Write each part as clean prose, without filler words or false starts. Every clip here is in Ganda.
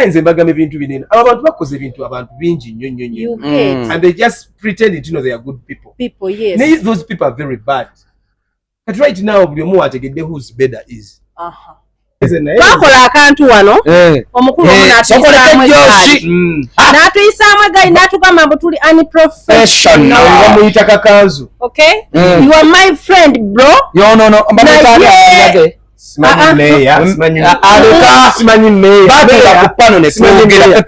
nze mbagamba ebintu binene abantu bakoze ebintu abantu bingi nnyo and they just pretend they are good people yes. Those people are very bad but right now buli omu ategedde whose better is twakola akantu wano omukulu n'atuyisaamu egaali n'atugamba mbu tuli unprofessional bamuyita kakanzu okay you are my friend bro simanyi meya kupano netwayogera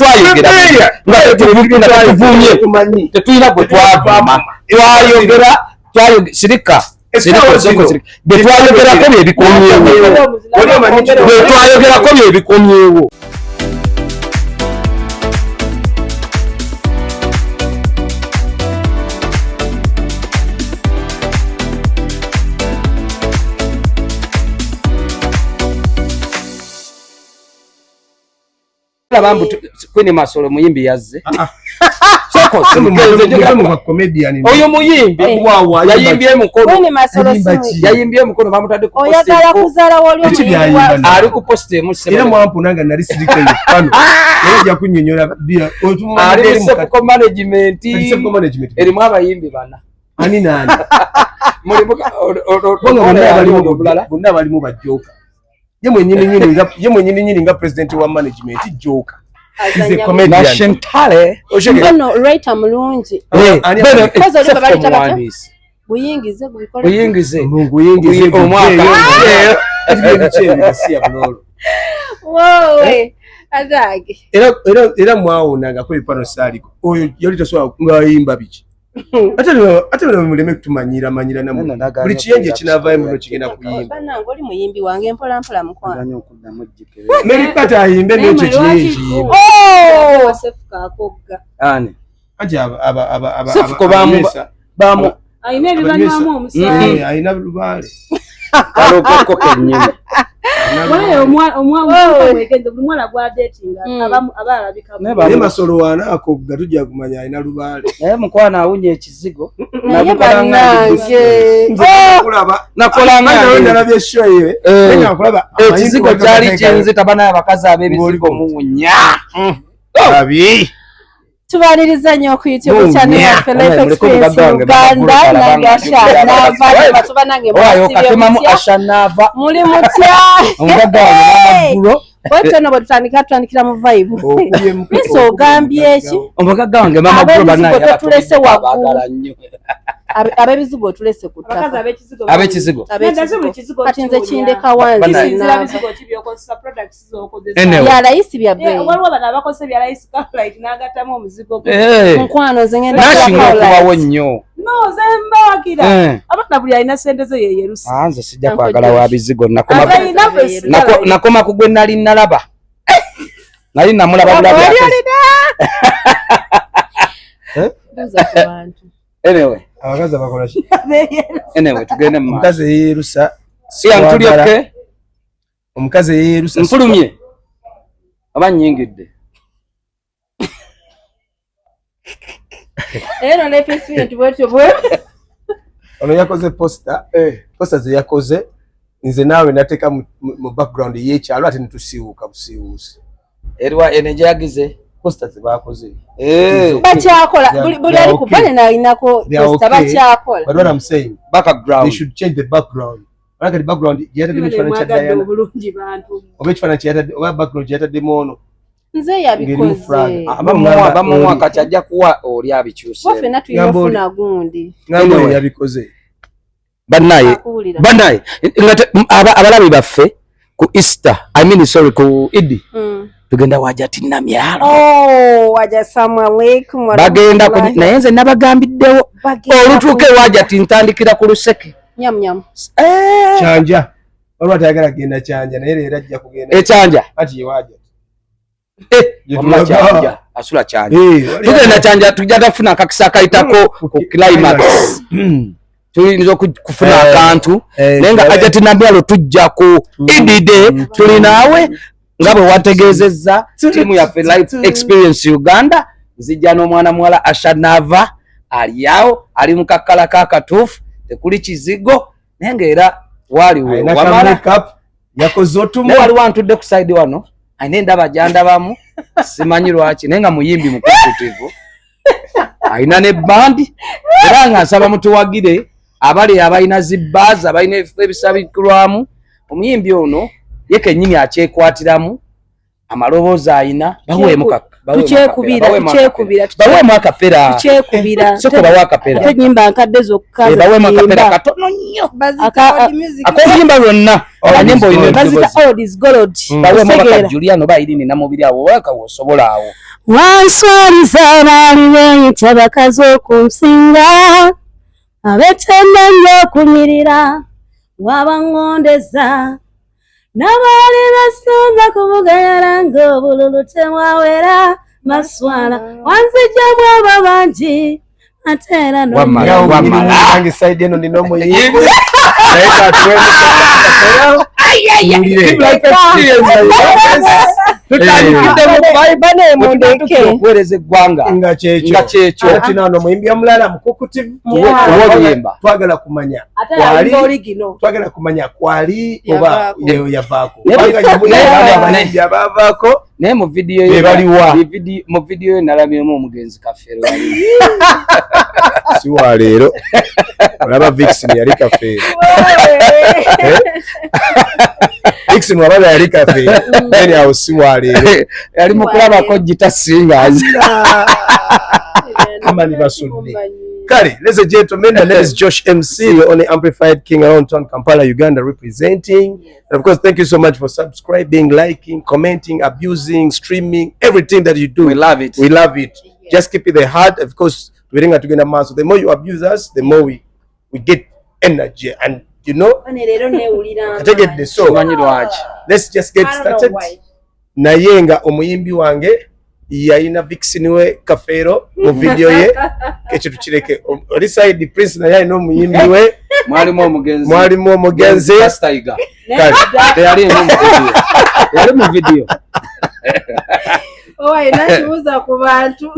tetuyina gwe twavuma sirika betwayogerako byebikomyewo Bambu Queen Masolo muyimbi yazze. Oyo muyimbi yayimbye mukono. Queen Masolo yayimbye mukono bamutadde ku post. Oyagala kuzala wali omuyimbi. Ali ku post emusema. Era mwampu nanga nali sirike yipano. Yajja kunnyonnyola bia. Ali mu management. Erimu abayimbi bana. Ani nani? Bonna balimu bajjoka. Ye mwenyini nyini nga president wa management joka. He's a comedian. Nashentale. Ono writer mulungi. Kozo liba balita batya? Buyingize gubikole. Buyingize omwaka. Ebichye bulolo. Wowe. Azagi. Era mwawonanga ko ipano saliko. Oyo yali taswa ngayimba biki. Ate muleme kutumanyira namwe buli kiyenje kinavaye muno kigenda kuyimba bana ngoli muyimbi wange mpola mukwana Mary Pata ayimbe n'ekyo kiyenje sefuka akogga ani aje aba sefuko bamu ayine bibanywamu omusaayi ayina lubale alokoko kenyine Wale omwana wegende buli mwana gwa datinga abalabika ne Masolo wana akogga tujja kumanya ayina lubale mukwana awunye ekizigo nakolanga nalabye show ekizigo kyali kyenze tabana abakazi abebizigo munya abi tubaliriza nnyo ku YouTube channel ya Life Experience Uganda nagasha nava batuba nange ashanava muli mutya omugagga Wete no batandikira mu vibe. Miso gambye eki? Omugagga wange mama bro banaye tulese wagala nnyo. Abebizigo tulese kutaka. Abekizigo. Kati nze kindeka wanzi na bizigo tibyokozesa products zokozesa. Ya rais bya bei. Waliwo bana bakose bya rais Carlite nagatamu omuzigo. Nkwano zengenda kubawo nnyo. No zemba wakira. Abana buli alina sente ze yerusi. Anze sijja kwagala wa bizigo nakoma kugwe nali nalaba. Nali namulaba bulaba. Anyway. Abakazi bakola ki? Anyway tugende mu mukazi yerusa. Siya ntulyoke. Omukazi yerusa. Mfulumye. Abanyingidde. Era Life Experience bwe. Ono yakoze poster. Poster ze yakoze. Nze nawe nateka mu background y'ekyalo ate nitusiwuka busiwusi. Erwa energy yagize poster ze bakoze. Bachyakola buli ali kupale na inako poster bachyakola. But what I'm saying, background. They should change the background. Like the background yata de mfana cha Diana. Obechfana cha yata oba background yata de mono. Nze yabikoze. Abamu akati ajja kuwa oli abikyuse. Wafe natu yofuna gundi. Ngamwe yabikoze. Banaye abalabi baffe ku Easter ku Idi tugenda wajati namyalo waja assalamualaikum bagenda naye nze nabagambiddewo olutuuke wajati ntandikira ku luseke nyam chanja olwati agala genda chanja naye era ajja kugenda chanja ati wajati chanja asula chanja tugenda chanja tujja tafuna akakisa kaitako ku climax tulinizo kufuna akantu nenga ajati namyalo tujja ku idide tulinaawe ngabo wategezeza timu ya Life Experience Uganda nzija n'omwana muwala Ashanava aliyao ali mukakala kakatufu tekuli kizigo nenge era waliwe wamala makeup yakoze otumu wali wantudde ku side wano anenda bajanda bamu simanyi lwaki naye nga muyimbi mukukutivu alina ne bandi era nga nsaba mutuwagire abali abalina zibbazi abalina ebisabikulwamu omuyimbi ono ye kennyini akyekwatiramu amaloboozi alina baweemu akapera soko bawe akapera baweemu akapera katono nnyo ak'obuyimba lwonna anyimba olina baweemu bakajuliano bayirini namubiri awo waka wosobola awo wanswaliza baali beeyita bakazi okunsinga abeetenda nnyo okunyirira wabangondeza nabaali basunza kubugayala ng'obululu temwawera maswala wanzijjamu abo bangi ate era nange saidi eno nina omuyimbi okuweereza eggwanga nga kyekyo ati nano omuyimbi omulala mukukutivu twagala kumanya kwali oba yavaako abayimbi abaavaako naye mu vidiyo yo nalabyemu omugenzi Kafeero si wa leero olaba Vixen yali Kafeero Vixen wabala yali Kafeero eni awo si wa leero yali mu kulabako Gita Singers amani basudde. Kale, ladies and gentlemen, my name is Josh MC, the only amplified king around town, Kampala, Uganda, representing. And of course, thank you so much for subscribing, liking, commenting, abusing, streaming, everything that you do. We love it. We love it. Yes. Just keep it the heart. Of course, we're going to get a man. So the more you abuse us, the more we get energy. And you know, take it this. So let's just get started. Nayenga omuyimbi wange yalina Vixen we Kafeero mu video ye ekyo tukireke oli side Prince naye alina omuyimbi we mwalimu omugenzi Pastaiga yali mu video owaye nakibuuza ku bantu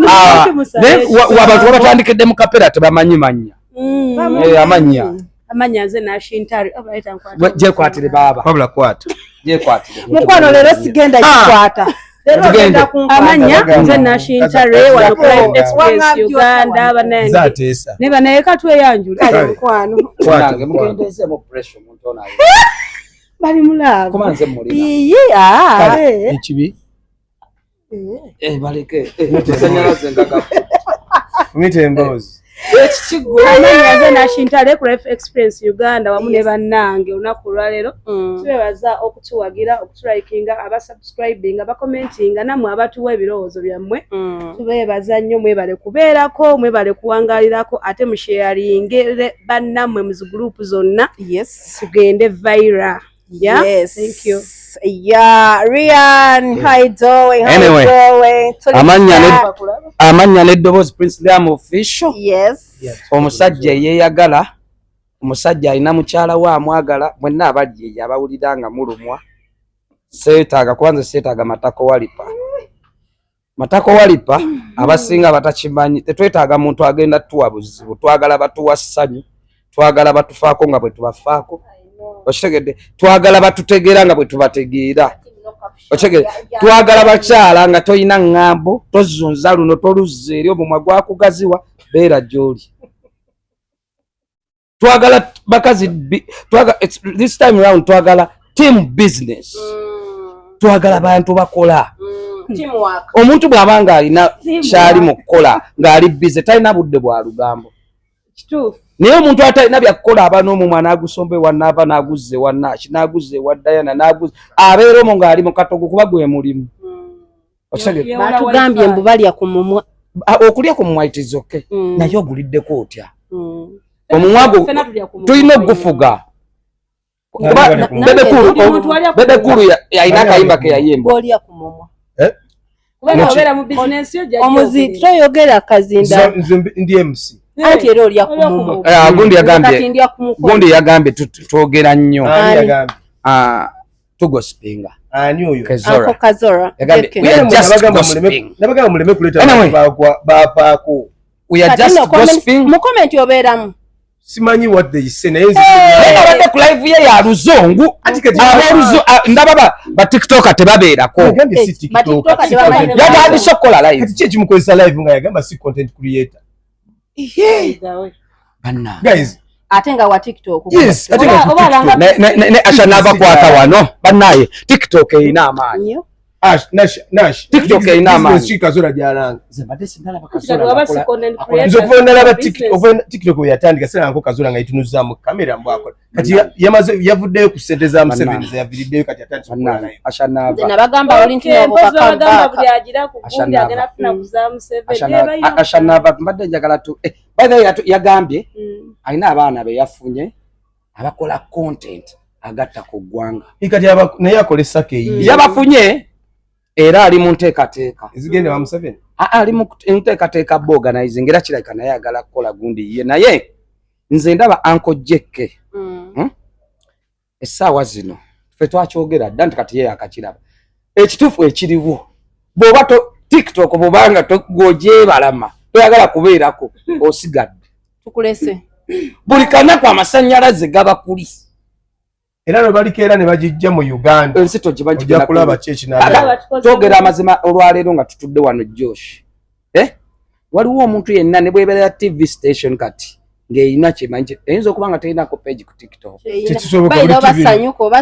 abantu babatandikidde mu kapera tebamanyi manya amanya nze nashintari gyekwatire baba wabula kwata gyekwatire mukwano leero sigenda kikwata amanya nze nashintare wano Life Express Uganda banange ne banayeka tweyanjula mukwano nange mugendeze mu pressure muntu onayo bali mulaavu kumanze muri ikibi baleke tesanyalaze ngaga mitembozi amanya nze nashintare ku Life Express Uganda wamu ne bannange olunaku lwaleero tubebaza okutuwagira okutulaikinga abasubscribing abakomentinga namwe abatuwa ebirowoozo byammwe tubebaza nnyo mwebale kubeerako mwebale kuwangalirako ate musharingire bannammwe mu zigurupu zonna tugende viral. Yeah, yes. Thank you. Yeah, Rian, how you doing? Anyway, amanya n'eddoboozi Prince Liam official. Yes. Omusajja yeeyagala, omusajja alina mukyala we amwagala, mwenna abali abawulira nga mulumwa. Seetaaga kubanza seetaaga matako walipa. Matako walipa abasinga batakimanyi. Tetwetaaga muntu agenda tuwa buzibu. Twagala batuwa ssanyu. Twagala batufaako nga bwe tubafaako. Okitegedde twagala batutegeera nga bwe tubategeera. Okitegedde twagala bakyala nga toyina ŋŋambo tozunza luno toluzza eri omumwa gwakugaziwa beera gy'oli. Twagala bakazi this time around twagala team business. Twagala bantu bakola. Omuntu bw'abanga alina kyali mu kukola ng'ali busy talina budde bwa lugambo. Kituufu. Naye omuntu atalina byakukola aba n'omumwa n'agusomba ewannaava n'aguzza ewannaaki n'aguzza ewa Diana n'aguzza abeera omwo ng'ali mu katogo kuba gwe mulimu. Batugambye mbu balya ku mumwa. Okulya ku mumwa itiz okay. Naye oguliddeko otya? Omumwa gwo tulina okugufuga. Bebekulu yalina akayimba ke yayimba. Olya ku mumwa. Omuzi toyogera kazinda. Ndi MC. Anti era olya ku mumwa. Gundi yagambye twogera nnyo. Tugospinga. Ani oyo? Kazora. Nabagamba muleme kuleta bapaako. We are just gossiping. Mu comment obeeramu. simanyi what they say naye abadde ku live ye ya luzungu ndaba ba tiktok tebabeerako yatandise okukola live kati ekimukozesa live nga yagamba si content creator guys ate nga wa TikTok yes ne Asha nava kwata wano bannaye TikTok erina amaanyi Nash TikTok erina amaanyi Kazola jalanga zebadde sindala bakazola nzokubonera TikTok yatandika sera nko Kazola nga itunuza mu kamera mbwako kati yamaze yavuddeyo ku sente za Museveni yaviriddeyo kati atandika kukola live Asha nava nabagamba olinti obukakamba buli agira ku gundi agenda kufuna kuza Museveni Asha nava mbadde njagala tu by the way yagambye alina abaana be yafunye abakola content agatta ku ggwanga kati naye akolesa keyi yabafunye era ali mu nteekateeka ezigende wa Museveni ali mu nteekateeka organizing era kirabika naye agala kukola gundi ye naye nze ndaba Uncle Jeke essaawa zino ffe twakyogera dda nti kati ye akakiraba ekituufu ekiriwo bw'oba TikTok bw'obanga gwojebalama toyagala kubeerako osigadde tukulese buli kanaku amasannyalaze gaba kuli era no balikeera ne bagijja mu Uganda ensi tojja kulaba chechi twogera amazima olwaleero nga tutudde wano Josh waliwo omuntu yenna ne bwebeera TV station kati ng'erina kyemanyi eyinza okuba nga terinako page ku TikTok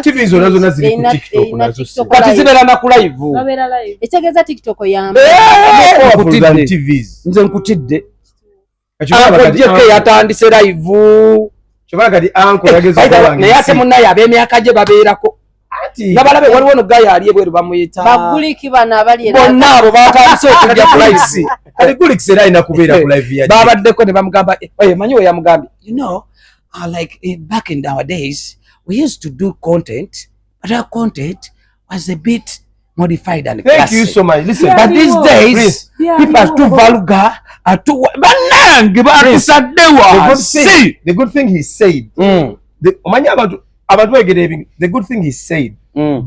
TV zonna zonna ziri ku TikTok nazo kati zibeera na ku live ekitegeeza TikTok yamba nze nkutidde Uncle Jeke yatandise live kyobala kati anko yageza naye ate munnaye ab'emyaka gye babeerako nga balabe waliwo no gaya ali ebweru bamuyita baguliki bana abali bonna abo batandise okujja ku live kati guliki era alina kubeera ku live ya babaddeko ne bamugamba manyi we yamugambye like back in our days we used to do content but our content was a bit modified and thank classic. You so much. Listen, but these days people are too vulgar, are too banange bakusaddewa. See the good thing he said. The good thing he said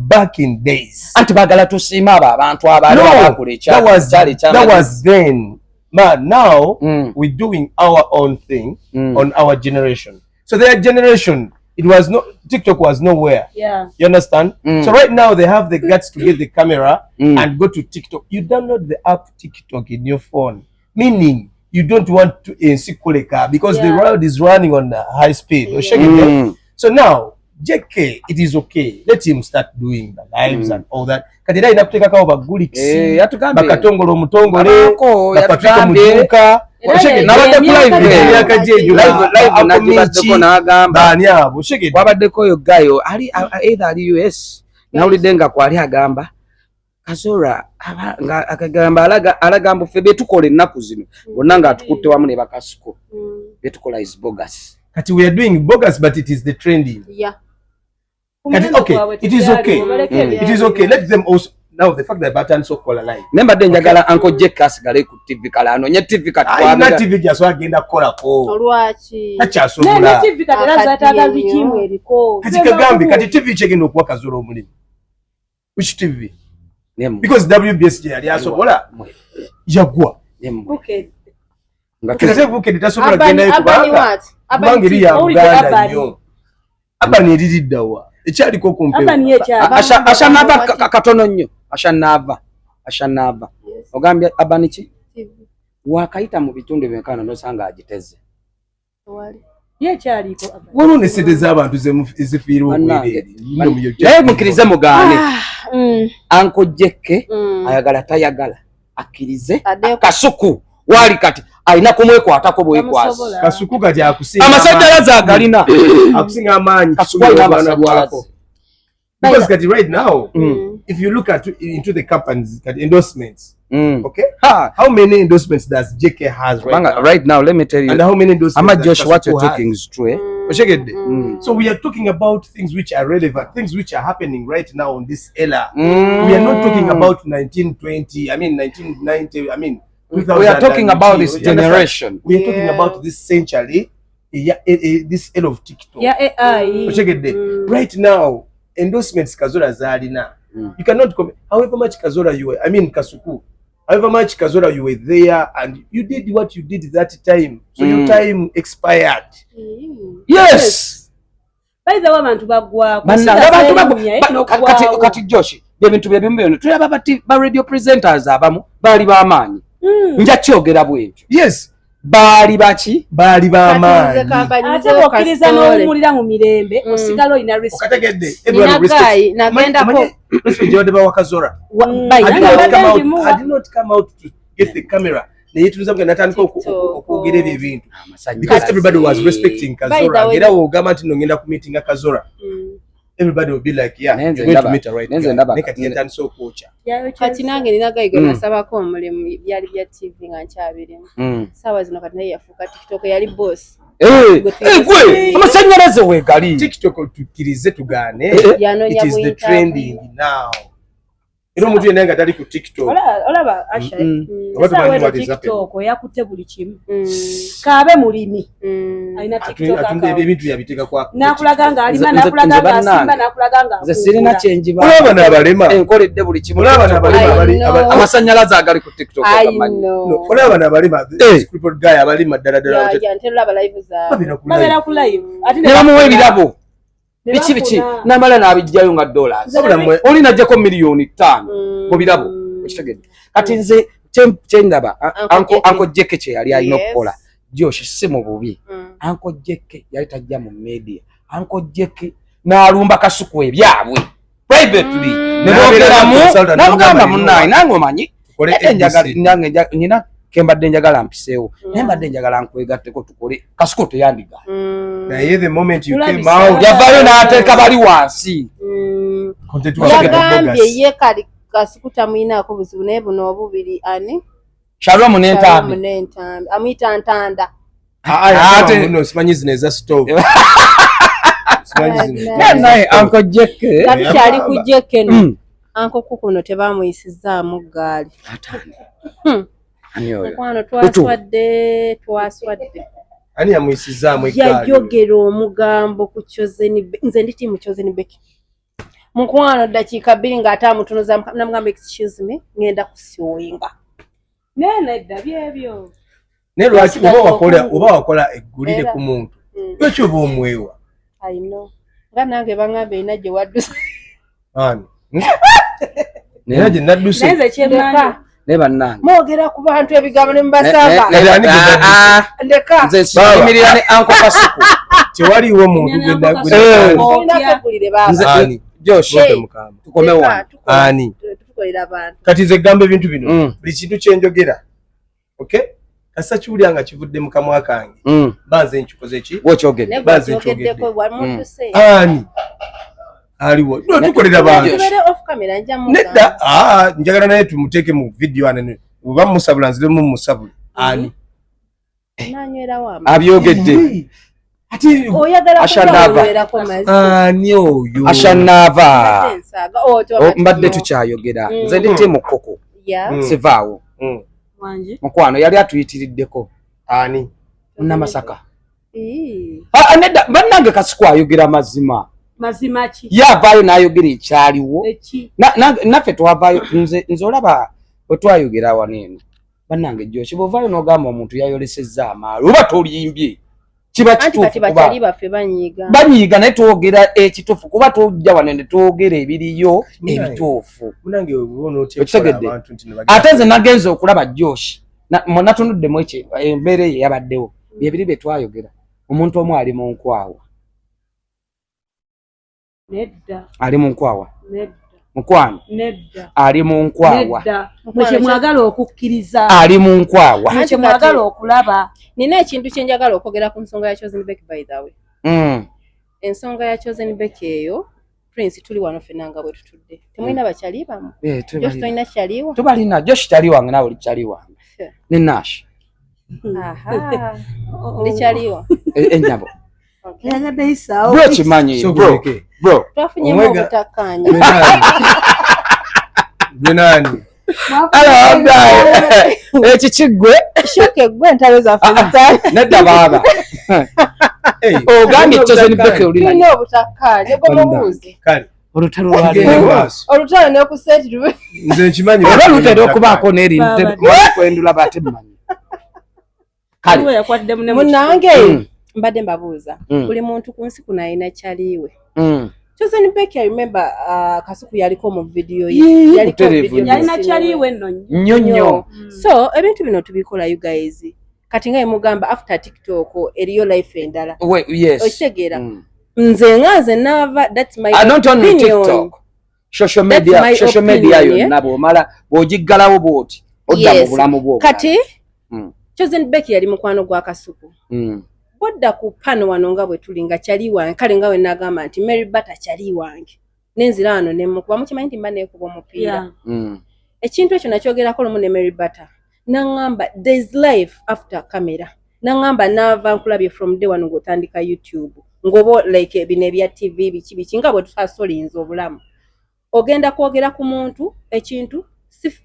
back in days. Anti bagala tusiima abantu abali abakulecha. That was then. Man, now we're doing our own thing on our generation. So their generation, it was no TikTok was nowhere. Yeah. You understand? So right now they have the guts to get the camera and go to TikTok. You download the app TikTok in your phone. Meaning you don't want to see Kuleka because the world is running on high speed. So now JK, it is okay. Let him start doing the lives and all that. Kadira inakuteka kawa baguliksi. Bakatongolo mutongole. Bakafika mujuka. wabaddeko oyo gayo either ali US nawulidde nga kwali agamba Kazola nga akagamba alagamba ffe betukola ennaku zino bonna nga atukutte wamu ne bakasuko betukola is bogus. Kati we are doing bogus but it is the trending. Yeah. Kati okay, it is okay. It is okay. Let them also now the fact that button so call alive. Nemba de njagala Uncle Jake asigale ku TV kala anonye TV kati kwa na TV jaso agenda kola ko. Olwachi. Acha sobola. Na TV kati lazataga bikimu eriko. Kati kagambi kati TV chegendo kuwa Kazola omulimu. Which TV? Nemu. Because WBS yali asobola. Yagwa. Nemu. Okay. Ngakeze buke ditasobola genda yekubanga. Abangiri ya Uganda nyo. Abani eriddawa. Echaliko kumpewa. Abani echa. Asha nava katono nnyo. Asha nava. Ogambye abani ki? Wakaita mu bitundu byekana nosanga agiteze. Ye chaliko abani. Wono ne sede z'abantu zefiira obwireri. Naye mukirize mugane. Uncle Jeke ayagala tayagala akkirize kasuku wali kati alina kumwekwatako bwekwasa. Kasuku kati akusinga amasajjalaze agalina akusinga amaanyi kasuku alina bwako. Because kati right now if you look into the companies endorsements okay how many endorsements does JK has right now let me tell you and how many endorsements Josh what you're talking is true so we are talking about things which are relevant, things which are happening right now on this era. We are not talking about 1920 1990 we are talking about this generation. We are talking about this century, this era of TikTok. Right now endorsements Kazola zalina. You cannot however much Kazola you are, Kasuku however much Kazola you were there and you did what you did that time, so your time expired. Yes. By the way, abantu bagwa kati Josh ebintu byebimbe tulaba bati ba radio presenters abamu bali bamaanyi nja kyogera bwetyo. Yes, bali bachi bali bamaanyi ate okiriza n'owumulira mu mirembe osigala olina respect. Okategedde everyone respect. Nagenda ko respect yode ba Wakazora. I did not come out to get the camera. Neyetuliza mke natandika okugira ebyo ebintu because everybody was respecting Kazora. Era ogamba nti ngenda ku meeting Kazora. Everybody will be like, yeah, you're going to meet her right now. Nekati yatani so kocha. Kati nange ninagayiga nasabako omulimu byali bya TV nga nkyabirimu. Sawa zino kati naye yafuuka TikTok yali boss. Gwe amasanyalaze wegali. TikTok tukirize tugaane. It is the trending now. Ino omuntu yenna nga tali ku TikTok. Olaba Asha. Sawa TikTok yakutte buli kimu. Kaabe mulimi. Alina TikTok atunde ebintu yabiteka kwa. Nakulaga nga alima nakulaga nga asimba nakulaga nga. Nze sirina change ba. Olaba n'abalema. Enkoledde buli kimu. Olaba n'abalema amasanyalaze agali ku TikTok akamanyi. Olaba n'abalema. Scripted guy abalima ddala. Ya ntelo aba live za. Babera ku live. Ati ne bamuwe ebirabo. Bichi namala nabijjayo nga dollars oli najjako miliyoni 5 mu birabo okitegedde kati nze kyendaba anko Jeke kye yali alina okukola Josh si mu bubi anko Jeke yali tajja mu media anko Jeke n'alumba kasuku ebyabwe privately ne boogeramu n'agamba munnaye nange omanyi nyina kembadde njagala mpiseewo nembadde njagala nkwegatteko tukole kasuku teyandiga naye the moment you came out yavayo n'ateeka bali wansi yagambye ye kali kasuku tamuyinaako buzibu naye buno obubiri ani Shalom n'entambi amuyita ntanda ate no simanyi zino eza stove naye Uncle Jeke kyali ku Jeke no anko kukuno tebamuyisizaamu gaali Mukwano twaswadde ani yamuyisizaamu eggaali yajogera omugambo ku Chosen nze nditi mu Chosen Beki mukwano dakiika 2 ng'ate amutunuza namugamba excuse me ngenda kusiwinga nene dda byebyo ne lwaki oba wakola eggulire ku muntu lwaki oba omwewa I know nga nange baŋŋambe ina gye waddusa ani nera gye nadduse neze kyemmanyi ne bannange mwogera ku bantu ebigambo ne mubasanga ndeka nze simirira ne anko kasuku tewaliwo muntu nze Josh tukomewo ani tukolera abantu kati nze gamba ebintu bino buli kintu kyenjogera okay kasa kiwulira nga kivudde mu kamwa kange banze nkikoze ki wokyogedde banze nkyogedde ani aliwo tukolera bantu nedda njagala naye tumuteeke mu video anene oba musabula nziremu musabule ani abyogedde ati ani oyo ashanava mbadde tukyayogera nze ndite mu kkoko sivaawo mukwano yali atuyitiriddeko ani Namasaka nedda bannange kasuku ayogera mazima ki yavaayo n'ayogera ekyaliwo naffe twavaayo nze olaba bwe twayogera waneeno bannange Josh bw'ovaayo n'ogamba omuntu yayolesezza amaalo oba toliyimbye kiba kituufu banyiiga naye twogera ekituufu kuba tujja wanene twogera ebiriyo ebituufu okitegedde ate nze nagenza okulaba Josh natunduddemu embeera eyo yabaddewo byebiri bye twayogera omuntu omu ali mu nkwawa nedda ali mu nkwawa nedda mukwano nedda ali mu nkwawa mwe mwagala okukkiriza ali mu nkwawa mwe mwagala okulaba nina ekintu kye njagala okwogera ku nsonga ya Chosen Beki by the way ensonga ya Chosen Beki eyo Prince tuli wano ffenna nga bwe tutudde temulina bakyali bamu Josh tolina kyaliwa tubalina Josh kyali wange nawe oli kyali wange ne Nash ndi kyaliwa ennyabo yagadde isaawo bro kimanyi bro twafunyemu obutakkaanya gwenani ekikigwe shoke gwe ntalo zaffe nedda baaba ogambye Chosen Beki olina obutakkaanya gwe mubuuzi kale olutalo ne ku set tube nze nkimanyi olutalo okubaako n'eri kwendula batemmanyi kale yakwadde munange mbadde mbabuuza buli muntu ku nsi kuno alina kyaliwe Chosen Becky, I remember Kasuku yaliko mu video yalina kyaliwe nnyo so ebintu bino tubikola you guys kati nga emugamba after TikTok eriyo life endala yes okitegeera nze ngaze nava that's my I don't only TikTok social media yonna bw'omala bw'ogiggalawo bw'oti odda mu bulamu bwo kati Chosen Becky yali mukwano gwa Kasuku bodda ku pano wano nga bwe tulinga kyali wange kale nga we nagamba nti Mary Butter kyali wange nenzira wano ne mukuba mukimanyi nti mba neekuba omupiira ekintu ekyo nakyogerako lumu ne Mary Butter nangamba there's life after camera nangamba nava nkulabye from day one ng'otandika YouTube ngobo like bino ebya TV biki nga bwe tutasolinza obulamu ogenda kwogera ku muntu ekintu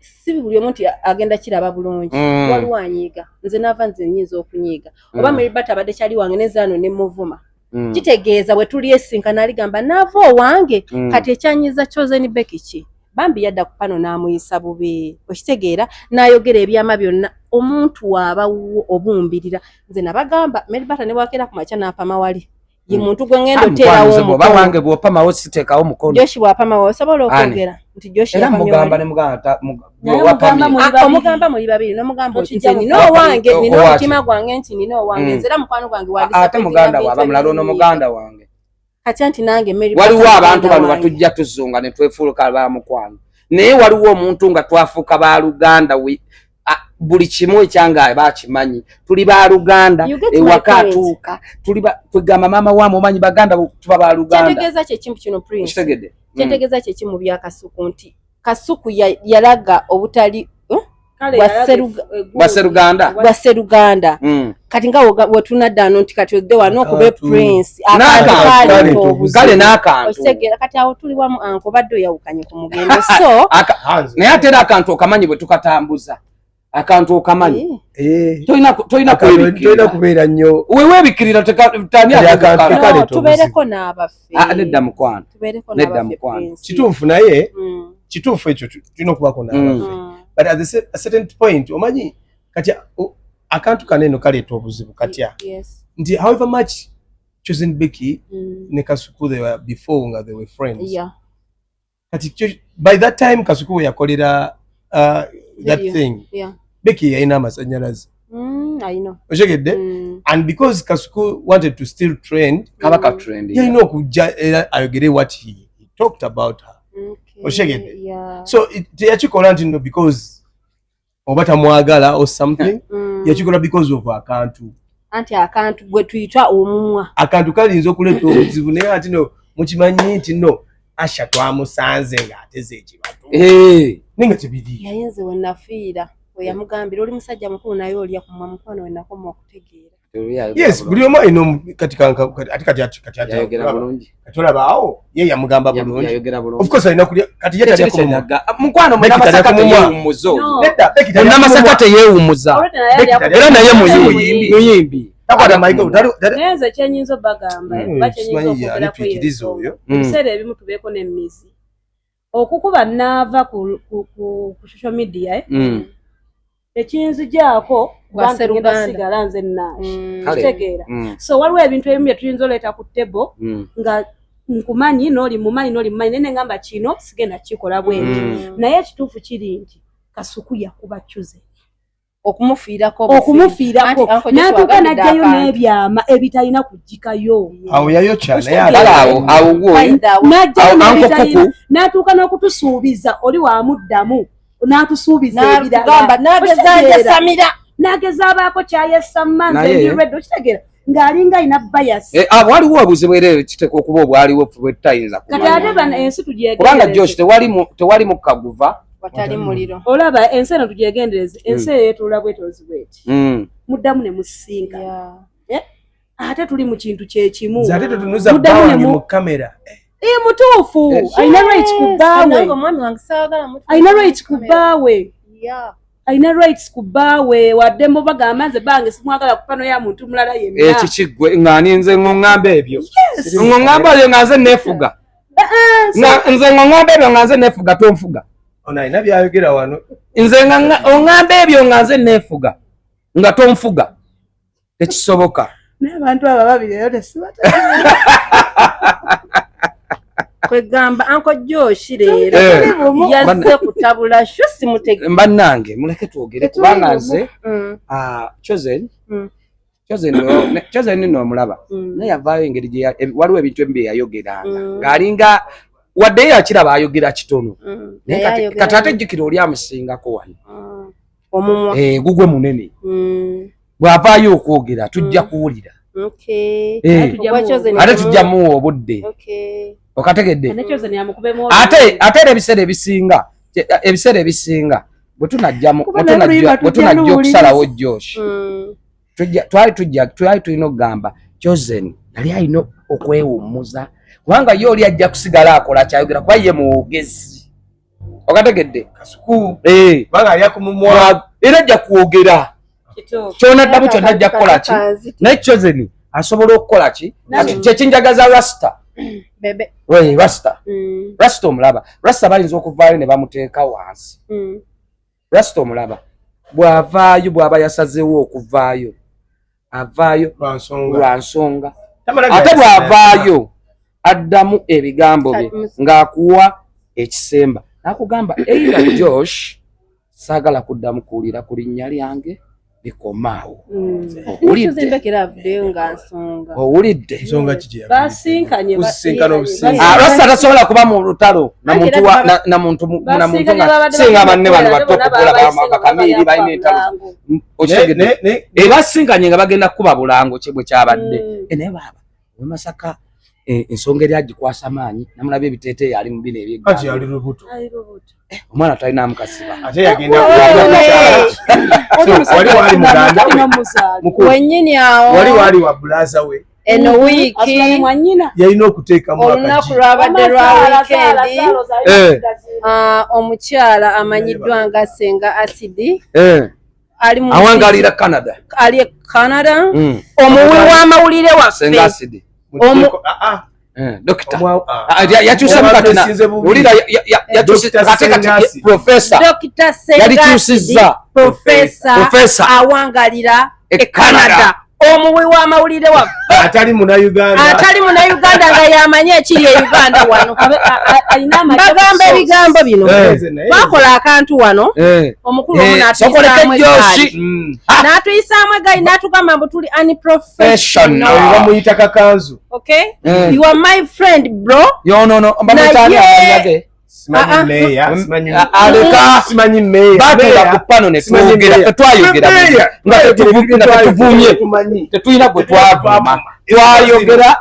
si buli omuntu agenda kiraba bulungi waliwo anyiiga nze nava nze nyiza okunyiiga oba Mary Butter abadde kyali wange nezano ne muvuma kitegeeza bwe tuli esinkana aligamba nava owange kati ekyanyiza Chosen Becky ki bambi yadda ku pano n'amuyisa bubi okitegeera n'ayogera ebyama byonna omuntu waaba obumbirira nze nabagamba Mary Butter ne bwakera ku makya n'apama wali ye muntu gwe ngendo teerawo omukono wange bw'opamawo siteekawo mukono Joshi bw'apamawo osobola okwogera nti Joshi era mugamba ne mugamba omugamba muli babiri n'omugamba nti nze nina owange nina omutima gwange nti nina owange nze era mukwano gwange wandisa ate muganda waaba mulala n'omuganda wange kati nti nange Mary waliwo abantu bano batujja tuzunga ne twefuuka ba mukwano naye waliwo omuntu nga twafuuka ba Luganda buli kimu ekyanga bakimanyi tuli ba Luganda ewaka atuuka tuli tugamba mama waamu omanyi baganda tuba ba Luganda kyetegeeza kyekimu kino Prince kyetegeeza kyekimu bya Kasuku nti Kasuku yalaga obutali Baseruganda kati nga wetunaddaano nti kati odde wano okube Prince kale n'akantu kati awo tuli wamu anko badde oyawukanye ku mugendo so naye ate era akantu okamanyi bwe tukatambuza akantu okamanyi toyina kubeera nnyo weweebikirira tubeereko n'abaffe nedda mukwano kituufu naye kituufu ekyo tulina okubaako n'abaffe but at a certain point omanyi kati akantu kaneno kaleeta obuzibu katya nti however much Chosen Becky ne Kasuku they were before nga they were friends kati by that time Kasuku we yakolera that thing Becky yalina amasanyalazi I know oshegedde and because Kasuku wanted to still trend kabaka trend yalina okujja era ayogere what he talked about her oshegedde so teyakikola nti no because oba tamwagala or something yakikola because of akantu anti akantu gwe tuyitwa omumwa akantu kalinza okuleeta obuzibu naye ati no mukimanyi nti no Asha twamusanze ng'ateze ekibatu ninga kibiri yayinze we nafiira we yamugambira oli musajja mukulu naye olya ku mukwano we nakoma okutegeera yes buli omu alina kati ayogera bulungi kati olabaawo ye yamugamba bulungi of course alina kulya kati ye talya mukwano munamasaka teyeewummuzo munamasaka teyeewummuza era naye muyimbi takwata maiko neze kyenyinza obagamba bakyenyinza okugerako oyo ebiseera ebimu tubeeko n'emmizi okukuba naava ku social media ekiyinzigyako kubanga sigala nze naashi kitegeera so waliwo ebintu ebimu bye tuyinza oleeta ku tebo nga nkumanyi n'oli mumanyi naye ne ngamba kino sigenda kikola bwenti naye ekituufu kiri nti Kasuku yakuba Chosen okumufiirako n'atuuka n'ajjayo n'ebyama ebitalina kujjikayo awo yayokya n'atuuka n'okutusuubiza oli wamuddamu n'atusuubiza n'agezaabaako kyayesamma nze ndiredde okitegeera ng'alinga alina bayasi waliwo obuzibu era kiteeka okuba obwaliwo bwetutayinza kati ensi kubanga Josh tewali mukaguva watali muliro olaba ensi eno tugyegendereze ensi eyo yetuula bwetozi bweti muddamu ne musinga ate tuli mu kintu kyekimu muddamu mu kamera mutuufu alina rights ku bbaawe alina rights ku bbaawe wadde mu bagamba nze bange simwagala ku pano ya muntu mulala yenna ekikigwe ng'ani nze ng'oŋŋamba ebyo ng'oŋŋamba ebyo nga nze neefuga nze ng'oŋŋamba ebyo nga nze neefuga tonfuga. Ono alina byayogera wano. Nze oŋŋamba ebyo nga nze neefuga nga tonfuga. Tekisoboka. N'abantu abo babiri rero tesibata. Kwegamba Uncle Josh leero yazze kutabula sho simutegeka. Mbannange muleke twogere kubanga nze Chosen nino omulaba naye yavaayo engeri gye waliwo ebintu ebibi yayogeranga ng'alinga wadde yakiraba ayogera kitono naye kati ate jjukira oli amusingako wano omumwa gugwe munene bw'avaayo okwogera tujja kuwulira ate tujjamuwa obudde okategedde ate era ebiseera ebisinga bwe tunajja okusalawo Josh twali tulina okugamba Chosen yali alina okwewummuza kubanga ye oli ajja kusigala akola kyayogera kuba ye muwogezi okategedde era ajja kwogera kyonaddamu kyonna ajja kukola ki naye Chosen asobola okukola ki kyekinjagaza Rasta omulaba Rasta bayinza okuvaayo ne bamuteeka wansi Rasta omulaba bw'avaayo bw'aba yasazeewo okuvaayo avaayo lwa nsonga ate bw'avaayo addamu ebigambo bye ng'akuwa ekisemba n'akugamba eira Josh saagala kuddamu kuwulira ku linnya lyange bikomaawo owulidde Rasta tasobola kuba mu lutalo na muntu nga singa banne bano batokugula bakamiiri balina entalo okitegedde basinkanye nga bagenda kukuba bulango bwe kyabadde naye baaba Masaka ensonga eri agikwasa maanyi namulaba ebiteeteeyi ali mu bino ebyeggambo omwana talina amukasiba wennyini awo wali wa bulaza we eno wiiki yalina okuteekamu olunaku lwabadde lwa wiikendi omukyala amanyiddwa nga Senga Acid awangalira Canada omuwi w'amawulire waffe Dokita yakyusamu katina ulira yakyusa professor Dokita Senga professor awangalira Canada omuwi w'amawulire waffe atali Munnayuganda nga yamanye ekiri e Uganda wano bagamba ebigambo bino bakola akantu wano omukulu omu n'atuyisaamu egaali n'atugamba mbu tuli unprofessional bamuyita kakanzu okay you are my friend bro simanyi meya batula ku pano ne twogera tetwayogera nga tetuvumye tetulina gwe twavuma twayogera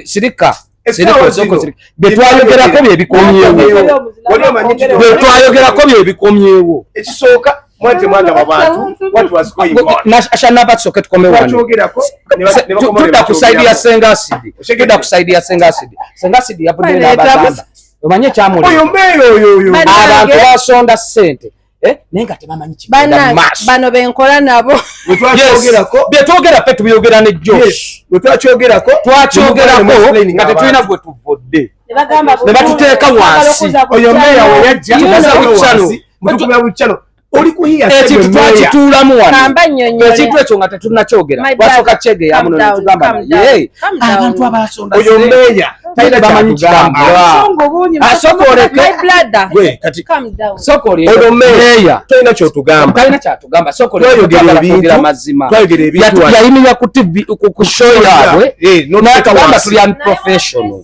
sirika betwayogerako byebikomyewo ekisooka mwate mwagaba bantu what was going on ashanaba tusoke tukome wano tudda kusaidia Senga Acid yabudde n'abaganda omanye kyamuli abantu basonda ssente naye nga tebamanyi kigenda maaso bano benkola nabo byetwogera ffe tubiyogera ne Josh twakyogerako nga tetulina gwe tuvodde ne batuteeka wansi oyo meya we yajja mutukubya bukyalo oli kuhiya ekintu twakituulamu wano ekintu ekyo nga tetunakyogera twasooka kyegeya muno ne tugamba naye abantu abasonda oyo meya bamanyi kigambo tolina kyotugamba yayimirira ku TV ku show yaabwe n'atugamba tuli unprofessional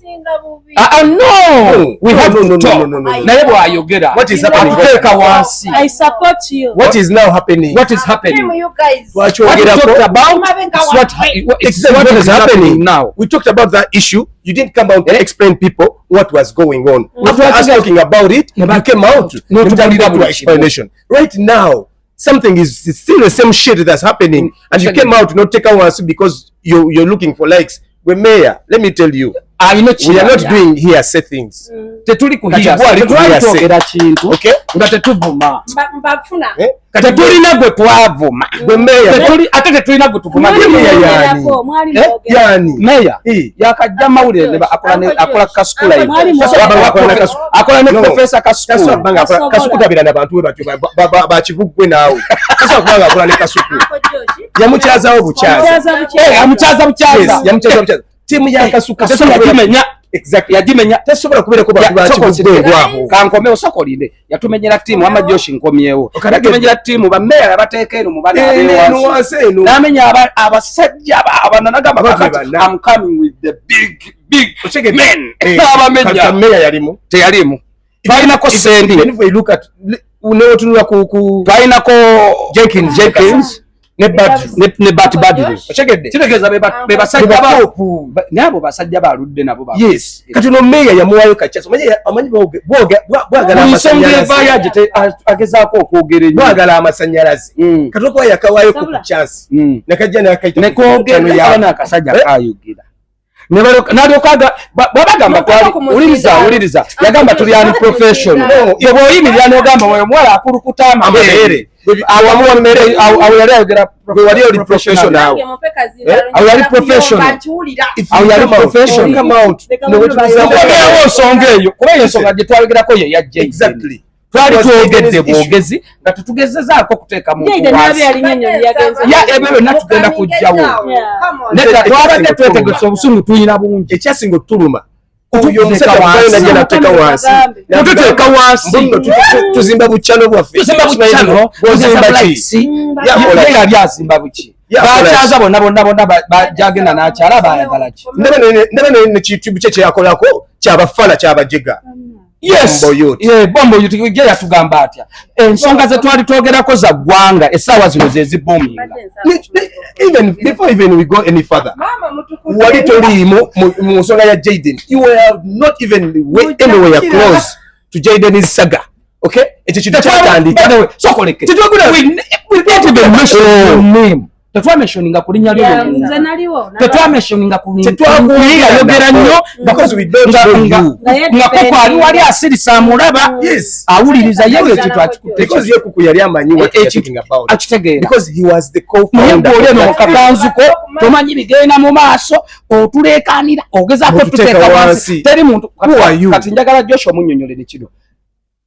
we have to talk naye bw'ayogera atuteeka wansi what is now happening what is happening what is happening now we talked about that issue you didn't come out to explain people what was going on after us talking about it you came out to explanation right now something is still the same shit that's happening and you came out not take our because you're looking for likes we mayor let me tell you ayino we are not doing here say things tetuli kuhiya tetwalitogera kintu nga tetuvuma mbafuna tetulina gwe twavuma gwe meya ate tetulina gwe tuvuma yani meya yakajja mawulire akola kasukula akola ne professor kasukula kasuku tabira n'abantu we batyo bakivugwe naawe kasuku kubanga akola ne kasuku yamukyazawo bukyaza timu ya kasuka yagimenya exactly yagimenya tesobola kubereko bantu bakivugwe kankomeo sokolinde yatumenyera timu amajoshi nkomyewo yatumenyera timu bameya abatekeero mu bana abewansi namenya abasajja abananaga I'm coming with the big men abamenya meya yalimu teyalimu twalina ko sendi if we look at unotunula ku twalina ko Jenkins ne Badru ochegedde kitegeza be basajja bapo nabo basajja baludde nabo ba yes kati no meya yamuwayo kachaso amanyi bwagala amasanyalazi agezaako okwogera bwagala amasanyalazi kati okwa yakawayo ku chance nakajja nakaita ne kwogera na akasajja kayogera nadokaga babagamba uliriza yagamba tuli ani professional yobo yimirya n'ogamba wewe mwala akulukuta amabere awamuwa mmere awo yali ayogera wali oli professional awo yali professional come out nowetuzawo nsonga eyo kuba eyo nsonga gye twayogerako ye yajja exactly twali twogedde bwogezi nga tutugezezaako kuteeka mu ebyo natugenda kujjawo twabadde twetegesa obusungu tuyina bungi ekyasinga otuluma oyo omusajja najja natuteeka wansi tuzimba bukyano bwaffe yali azimba buki bakyaza bonna bajagenda nakyala bayagala ki ndaba nekitubu kye kyeyakolako kyabafala kyabajega yes bombo yuti yatugamba atya ensonga ze twali twogerako za ggwanga essaawa zino zezibominga even we go any further wali toliimu mu nsonga ya Jayden you were not even anywhere close to Jayden's saga okay ekyo kintu kyatandika sokoleke we don't even mention name tetwamentioninga kulinya lyo tetwamentioninga kulinya yogera nnyo nga koko ali wali asirisa mulaba awuliriza yewe ekintu because ye kuku yali amanyi what you're talking about akitegeera because he was the co-founder no kakanzuko tomanyi bigenda mu maaso otulekanira ogezaako tuteeka wansi teri muntu kati njagala Joshua munnyonnyolere kino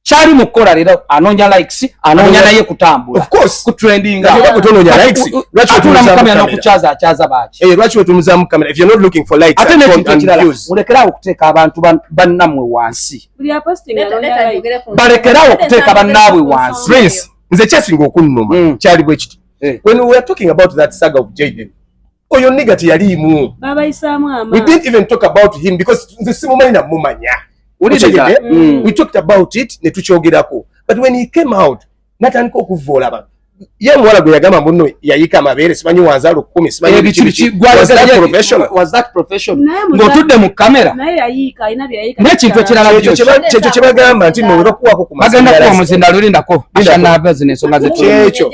kyali mukola lero anoonya likes anoonya naye kutambula of course ku trending kutonoonya likes lwaki otumuza kamera n'okukyaza baki lwaki otumuza mu kamera if you're not looking for likes ate n'ekirala mulekerawo okuteeka abantu bannammwe wansi balekerawo okuteeka bannaabwe wansi Prince nze kyasinga okunnuma kyali bwe kiti when we were talking about that saga of Jayden oyo nigga teyaliimu we didn't even talk about him because nze simumanyi namumanya we talked about it ne tukyogerako but when he came out natandika okuvoola abantu ye muwala gwe yagamba muno yayika amabeere simanyi wanzaalo 10 simanyi was that professional ng'otudde mu kamera n'ekintu ekirala kyekyo kye bagamba nti no webakuwako ku bagenda kuwa muzinda lulindako ashanava zino ensonga zekyekyo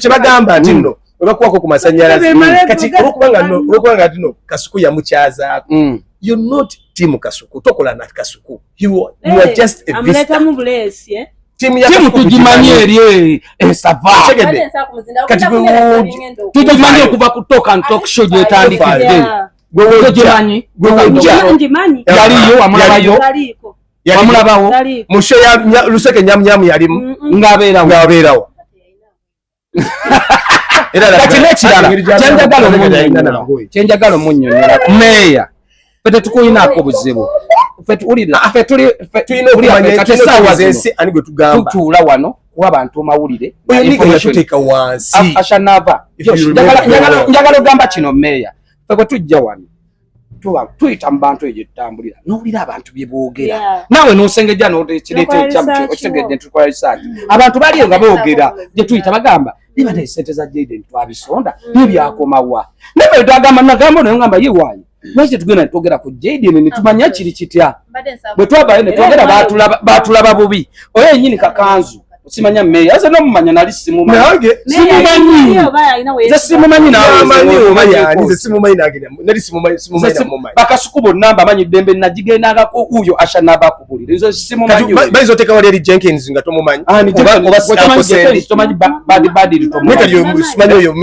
kye bagamba nti no webakuwako ku masanyalazi kati olwokubanga nti no kasuku yamukyazaako you're not team kasuku tokola na kasuku you are just a visitor timu tujimanye eri sava kati tujimanye okuva ku talk and talk show gyetandikidde gwewojimanyi yaliyo wamulabawo mu show ya Luseke Nyamnyamu yalimu ng'abeerawo kati n'ekirala kyenjagala omunnyonnyola meeya fete tukuyinaako buzibu tutuula wano kuba abantu mawulire ashanava njagala ogamba kino meeya fe kwe tujja wano tuyita mu bantu egyo tutambulira n'owulira abantu bye boogera naawe n'osengejja n'okitegedde ntukola research abantu baliyo nga boogera gye tuyita bagamba niba naye ssente za Jayden twabisonda nebyakomawa naye twagamba nagamba naye ngamba ye waayi lwaki tugenda netwogera ku Jayden netumanya kiri kitya bwe twabayo netwogera batulaba bubi oyo yennyini kakanzu simanya meya aza no mumanya nali simumanyi nange simumanyi bakasuku bonna bamanyi ddembe nagigendangako uyo asha nabakubulira ezo simumanyi bayizo oteka wali eri Jenkins nga tomumanyi tomanyi badiri simanyi oyo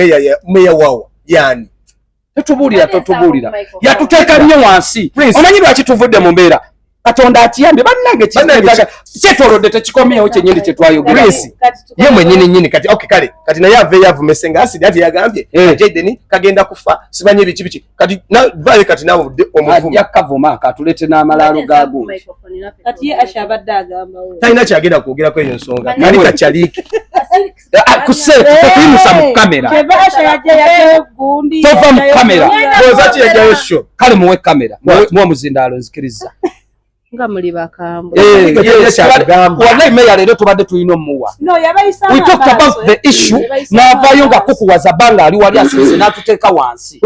meya wawa yani totubuulira yatuteeka nnyo wansi omanyi lwaki tuvudde mu mbeera Katonda atiyambe bannange kyetolodde tekikomyewo kyenyini kyetwayogera ye mwenyini nyini kati okay kale kati naye aveeyo avumesenga asidi ati yagambye Jaden kagenda kufa simanyi biki kati vale kati nawe omuvuma yakavuma akatulete n'amalaalo gago kati ye ashabadde agambawo talina kyagenda kwogerako eyo nsonga kali kakyaliiki kuyimusa mu kamera tova mu kamera ozaki yajjayo sho kale muwe kamera muwe muzindaalo nzikiriza nga muli bakambwe wallahi meya leero tubadde tulina omuwa we talked about the issue n'avaayo nga kukuwaza bbanga ali wali asirise n'atuteeka wansi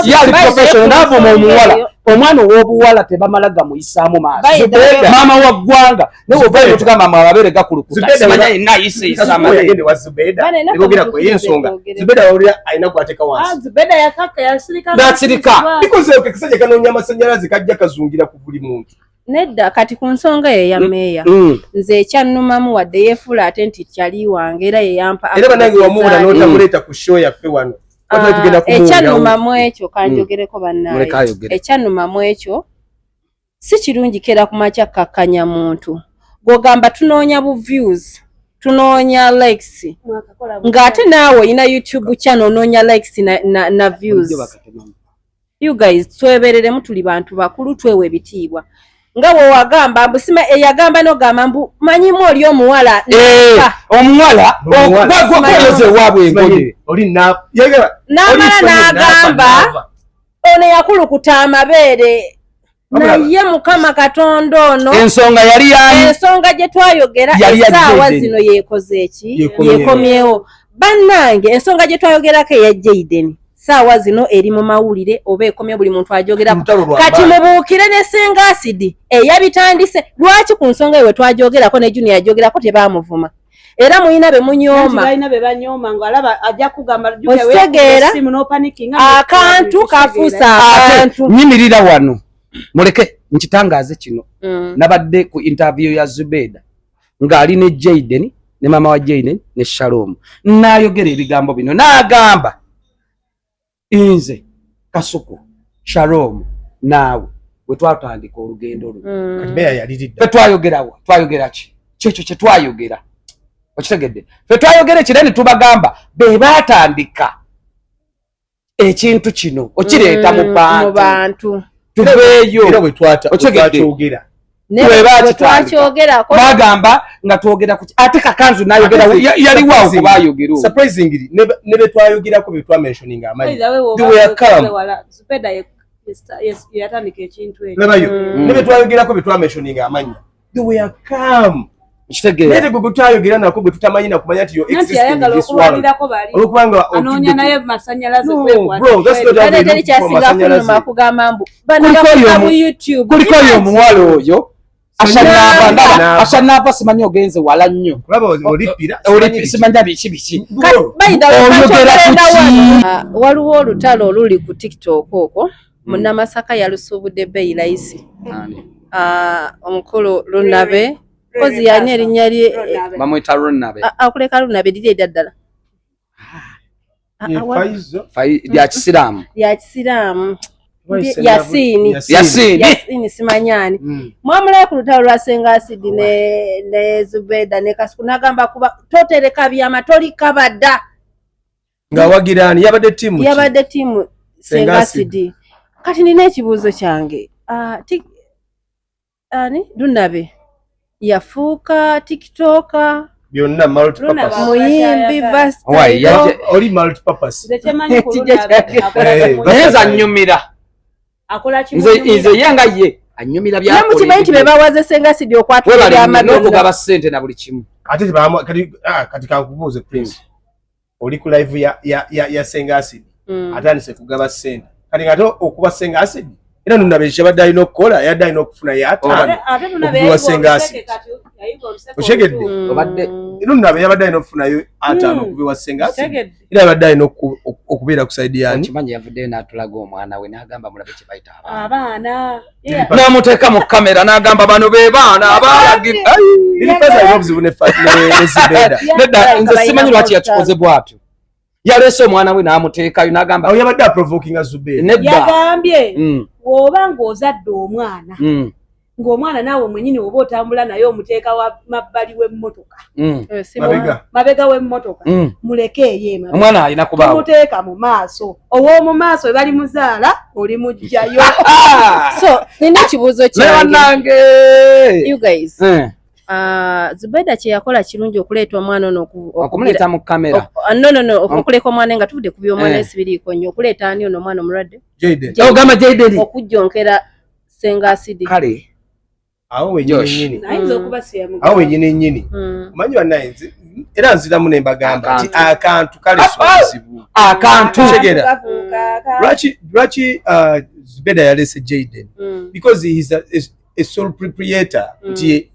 yali professional n'avuma omuwala omwana ow'obuwala tebamala gamuyisaamu maaso maama wa ggwanga naye ovaayo tugamba amababeere gakulukuta simanya yenna ayisa n'asirika ekisajja kanoonya amasanyalaze kajja kazungira ku buli muntu nedda kati ku nsonga eyo ya meeya nze ekyannumamu wadde yeefuula ate nti kyali wange era yeyampa era banange wamuwula n'otamuleeta ku show yaffe wano ekyannumamu ekyo kanjogereko bannaaye ekyannumamu ekyo si kirungi kera ku makya kkakkanya muntu gw'ogamba tunoonya bu views tunoonya likes ng'ate naawe olina YouTube channel onoonya likes na views. You guys twebereremu tuli bantu bakulu twewe ebitiibwa nga wo wagamba mbusima eyagamba n'ogamba mbu manyimu oli omuwala omuwala ogwagoze wabwe engode oli n'amala n'agamba ono yakulukuta amabeere naye Mukama Katonda ono ensonga yali yani ensonga gye twayogera essaawa zino yeekoze eki yeekomyewo bannange ensonga gye twayogerako eya Jaden saawa zino eri mu mawulire oba ekomye buli muntu ajogerako kati mubuukire ne Senga Acid eyabitandise lwaki ku nsonga ewe twajogerako ne Junior ajogerako tebamuvuma era muyina be munyooma balina be banyooma ngo alaba ajja kugamba simu no panicking akantu kafuusa akantu nyimirira wano muleke nkitangaze kino nabadde ku interview ya Zubeda ng'ali ne Jaden ne mama wa Jaden ne Shalom nayogera ebigambo bino n'agamba inze Kasuku Shalom naawe we twatandika olugendo luno Kabeya yaliridda twayogera ki kyekyo kye twayogera okitegedde fe twayogera ekirene tubagamba be baatandika ekintu kino okireeta mu bantu tuveeyo era bwe twatwogera twakyogerako bagamba nga twogera ku ate kakanzu nayogera yaliwo awo kubayogera surprisingly ne be twayogerako be twamentioning amanyi yatandika ekintu ne be twayogerako be twamentioning amanyi they were calm kitegeera gwe twayogera nako gwe tutamanyi nakumanya nti yo olwokubanga anoonya naye masanyalaze teri kyasinga kunuma kugamba mbu kuliko oyo omuwala oyo ashanava simanyi ogenze wala nnyo simanya biki oyogera kuki waliwo olutalo oluli ku TikTok okwo munnamasaka yalusuubudde bbeeyi layisi omukulu Lunabe kozi yani erinnya lye bamwita Lunabe akuleka Lunabe liri eddaddala lya Kisiraamu Yasini simanyani mwamulayo ku lutalo lwa Senga Acid ne Zubeda ne Kasuku nagamba kuba totereka byama tolikabadda nga wagirani yabadde timu Senga Acid kati nina ekibuuzo kyange Lunabe yafuuka TikToker byonna multipurpose muyimbi oli multipurpose neza nyumira nze yenga ye anyumira bya mukimanyi nti bebawaze Senga Acid okwatulira n'okugaba ssente na buli kimu ate kati kankubuuze Prince oli ku live ya Senga Acid atandise kugaba ssente kati ngate okuba Senga Acid era nunnabe kyabadde alina okukola yadde alina okufuna y'ataano okuviwa Ssengaasi oshegedde era nunnabe yabadde alina okufunayo ataano okuviwa Ssengaasi era yabadde alina okubeera ku saidi yani kimanyi yavuddeyo n'atulaga omwana we n'agamba mulabe kye bayita abaana n'amuteeka mu kamera n'agamba bano be baana abalagirira alina obuzibu ne Zubeeda nedda nze simanyi lwaki yakikoze bw'atyo yaleese omwana we n'amuteekayo n'agamba awo yabadde aprovokinga Zubeeda yagambye bw'oba ng'ozadde omwana ng'omwana naawe mwenyini oba otambula naye omuteeka wa mabbali w'emmotoka mabega w'emmotoka mulekeeyo omwana alina kubaawo muteeka mu maaso ow'omu maaso we bali muzaala oli mujjayo so nina ekibuuzo kyange you guys Zubeeda kye yakola kirungi okuleeta omwana ono okumuleeta mu kamera no okuleka omwana nga tuvudde ku by'omwana esibiriiko nnyo okuleeta ani ono omwana omulwadde ogamba Jayden okujjonkera Ssengaasi kale awo wenyini nnyini omanyi bannaye era nziramu ne mbagamba nti akantu kaleesa obuzibu akantu tegera lwaki Zubeeda yaleese Jayden because he is a sole proprietor nti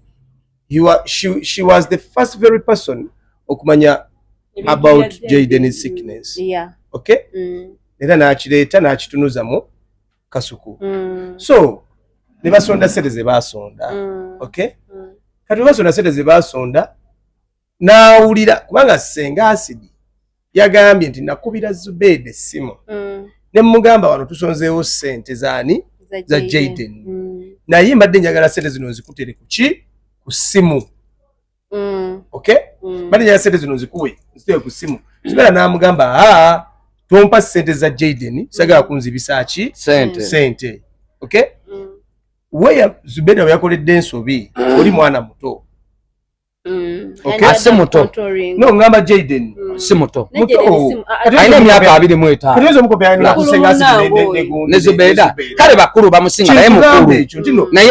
she was the first very person okumanya about Jayden's sickness okay era n'akireeta n'akitunuza mu kasuku so ne basonda sente ze basonda okay kati basonda sente ze basonda n'awulira kubanga Ssengaasi yagambye nti nakubira Zubeeda essimu ne mugamba wano tusonzeewo sente zaani za Jayden naye mbadde njagala sente zino nzikutere kuki ku ssimu okay mbadde njagala sente zino nzikuwe nzitere ku ssimu Zubeeda n'amugamba tompa sente za Jayden sagala kunzibisa ki sente okay weya Zubeeda we yakoledde ensobi oli mwana muto ase muto no ngamba Jayden si muto alina emyaka 25 ne Zubeeda kale bakulu bamusinga naye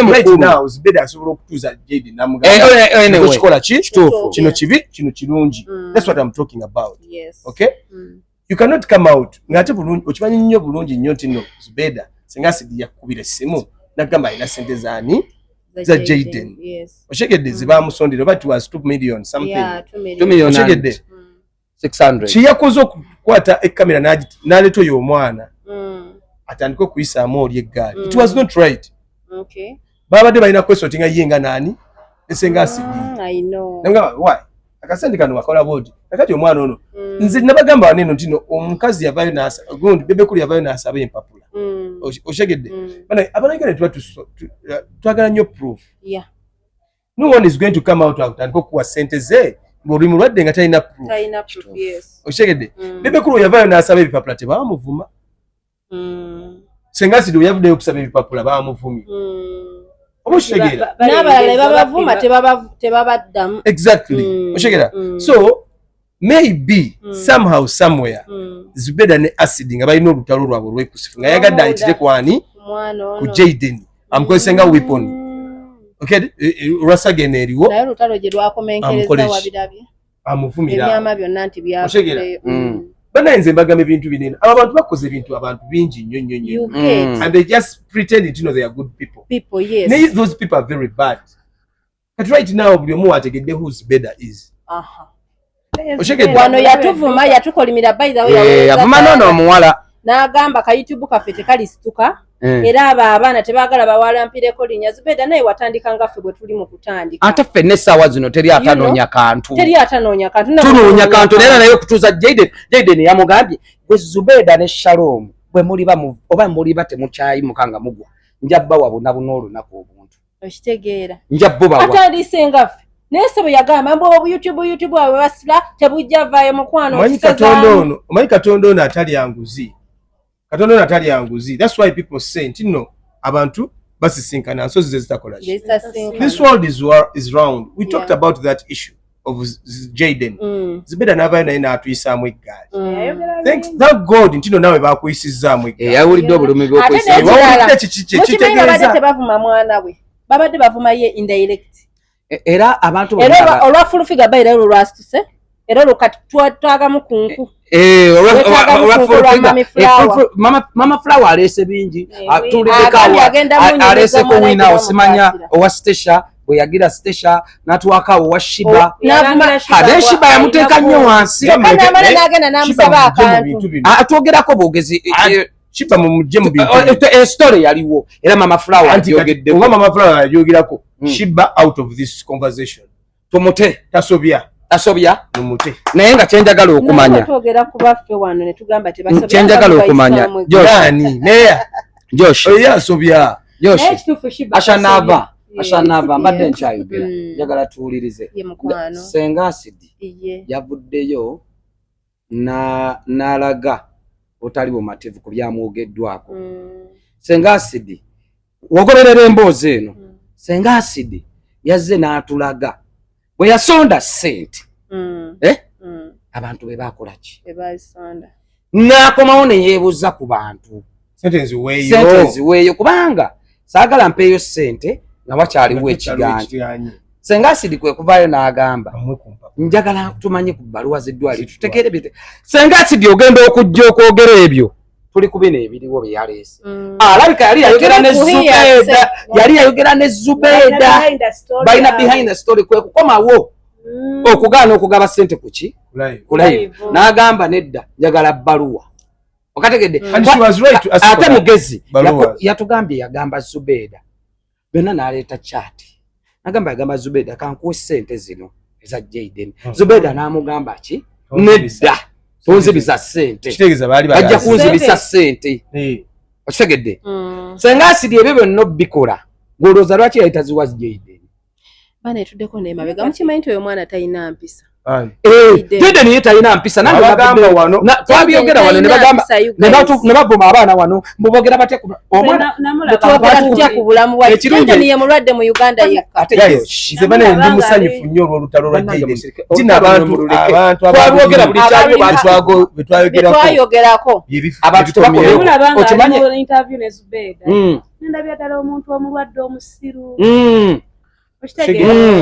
mukulu Zubeeda asobola okutuuza Jayden namugamba kikola ki kino kibi kino kirungi that's what I'm talking about okay you cannot come out ngate bulungi okimanyi nnyo bulungi nnyo nti no Zubeeda Ssengaasi yakubira essimu nagamba alina sente zaani za Jayden oshegedde zibamusondera but was 2 million something 2 million oshegedde 600 kiyakoze okukwata ekamera n'aleeta oyo omwana atandika okuyisaamu oli eggaali it was not right babadde balina kwesoti nga ye nga naani Ssengaasi nagamba why akasente kano wakola bodi kakati omwana ono nze nabagamba waneno ntino omukazi yavayo n'asaba gundi bebekulu yavayo n'asaba empapula oshegedde abanayigana twagala nnyo proof no one is going to come out atandika okuwa sente ze ng'oli mulwadde nga talina proof oshegedde bebekulu yavayo n'asaba ebipapula tebamuvuma Ssengaasi we yavuddeyo okusaba ebipapula bamuvumye n'abalala babavuma tebabaddamu exactly oshegera so maybe somehow somewhere Zubeeda ne Acid nga balina olutalo lwabwe olwekusifu nga yagadde ayitire kwani ku Jayden amukozese nga weapon okay Rasagene eriwo naye olutalo gye lwakomenkereza wabirabye amuvumira ebyama byonna nti byakoleyo banaye nze mbagamba ebintu binene abo abantu bakoze ebintu abantu bingi nnyo and they just pretend to know they are good people yes those people are very bad but right now buli omu ategedde who Zubeeda is wano yatuvuma yatukolimira by the way avuma nono omuwala n'agamba ka YouTube kaffe tekalisituka era abo abaana tebaagala bawalampireko linnya Zubeeda naye watandika nga ffe bwe tuli mu kutandika ate ffenna essaawa zino teri atanoonya kantu tunoonya kantu naye okutuuza Jayden yamugambye gwe Zubeeda ne Shalom bwe muliba oba muliba temukyayimuka nga mugwa njabbawa bunabu n'olunaku obuntu okitegeera njabbubawa atandise nga ffe nese bwe yagamba mbu YouTube wawe basira tebujja vaayo mukwano omanyi Katonda ono atali anguzi that's why people say nti no abantu basisinkana nsozi zezitakola this world is round we talked about that issue of Jayden Zubeeda n'avaayo naye n'atuyisaamu eggaali thank God nti no nawe bakuyisizaamu eggaali yawulidde obulumi bw'okuyisawulidde kiki kitegeeza tebavuma mwana we babadde bavuma ye indirect era abantu olwa fulufiga bayira olwo lwasituse era olwo kati twagamu kunku Mama Flower alese bingi tulideka alese ko wina osimanya owa Stasha bwe yagira Stasha natwaka owa Shiba habe Shiba yamuteka nnyo wansi nagenda namusaba akantu atwogerako bogezi Shiba mu mujemu bintu story yaliwo era Mama Flower yogedde ngo Mama Flower yogirako Shiba out of this conversation tomote tasobya nomute naye nga kyenjagala okumanya togera kubaffe wano ne tugamba tebasobya kyenjagala okumanya Joshani neya Josh oya asobya Josh Ashanava mbadde nkyayogera njagala tuwulirize Senga Acid yavuddeyo n'alaga otali bumativu ku byamwogeddwako Senga Acid wagoberera emboozi eno Senga Acid yazze n'atulaga bwe yasonda ssente abantu be bakola ki n'akomawo ne yeebuuza ku bantu sente nziweeyo kubanga saagala mpeeyo ssente nga wakyaliwo ekiganja Senga Acid kwe kuvaayo n'agamba njagala tumanye ku bbaluwa z'eddwaliro tutegeere bite Senga Acid ogenda okujja okwogera ebyo tuli ku bino ebiriwo bye yaleese alabika yali yayogera ne Zubeida balina behind the story kwe kukomawo okugaana okugaba ssente ku ki ku live n'agamba nedda njagala bbaluwa okategedde ate mugezi yatugambye yagamba Zubeida bena n'aleeta chat nagamba yagamba Zubeida kankuwe ssente zino eza Jayden Zubeida n'amugamba ki nedda tunzibisa ssente ajja kunzibisa ssente okitegedde Senga Acid ebyo byonna bikola ng'olowooza lwaki yayitaziwa Jayden bana etuddeko n'emabega mukimanyi nti oyo mwana talina mpisa Jayden ye talina mpisa nagamba wano twabyogera wano ne bagamba ne bavuma abaana wano mubogera bate omwana ku bulamu bwa Jayden ye mulwadde mu Uganda yekka nze bane ndi musanyufu nnyo olw'olutalo lwa Jayden tina abantu twabogera buli kyayo betwayogerako abantu tebakola okimanyi interview ne Zubeida ndabya ddala omuntu omulwadde omusiru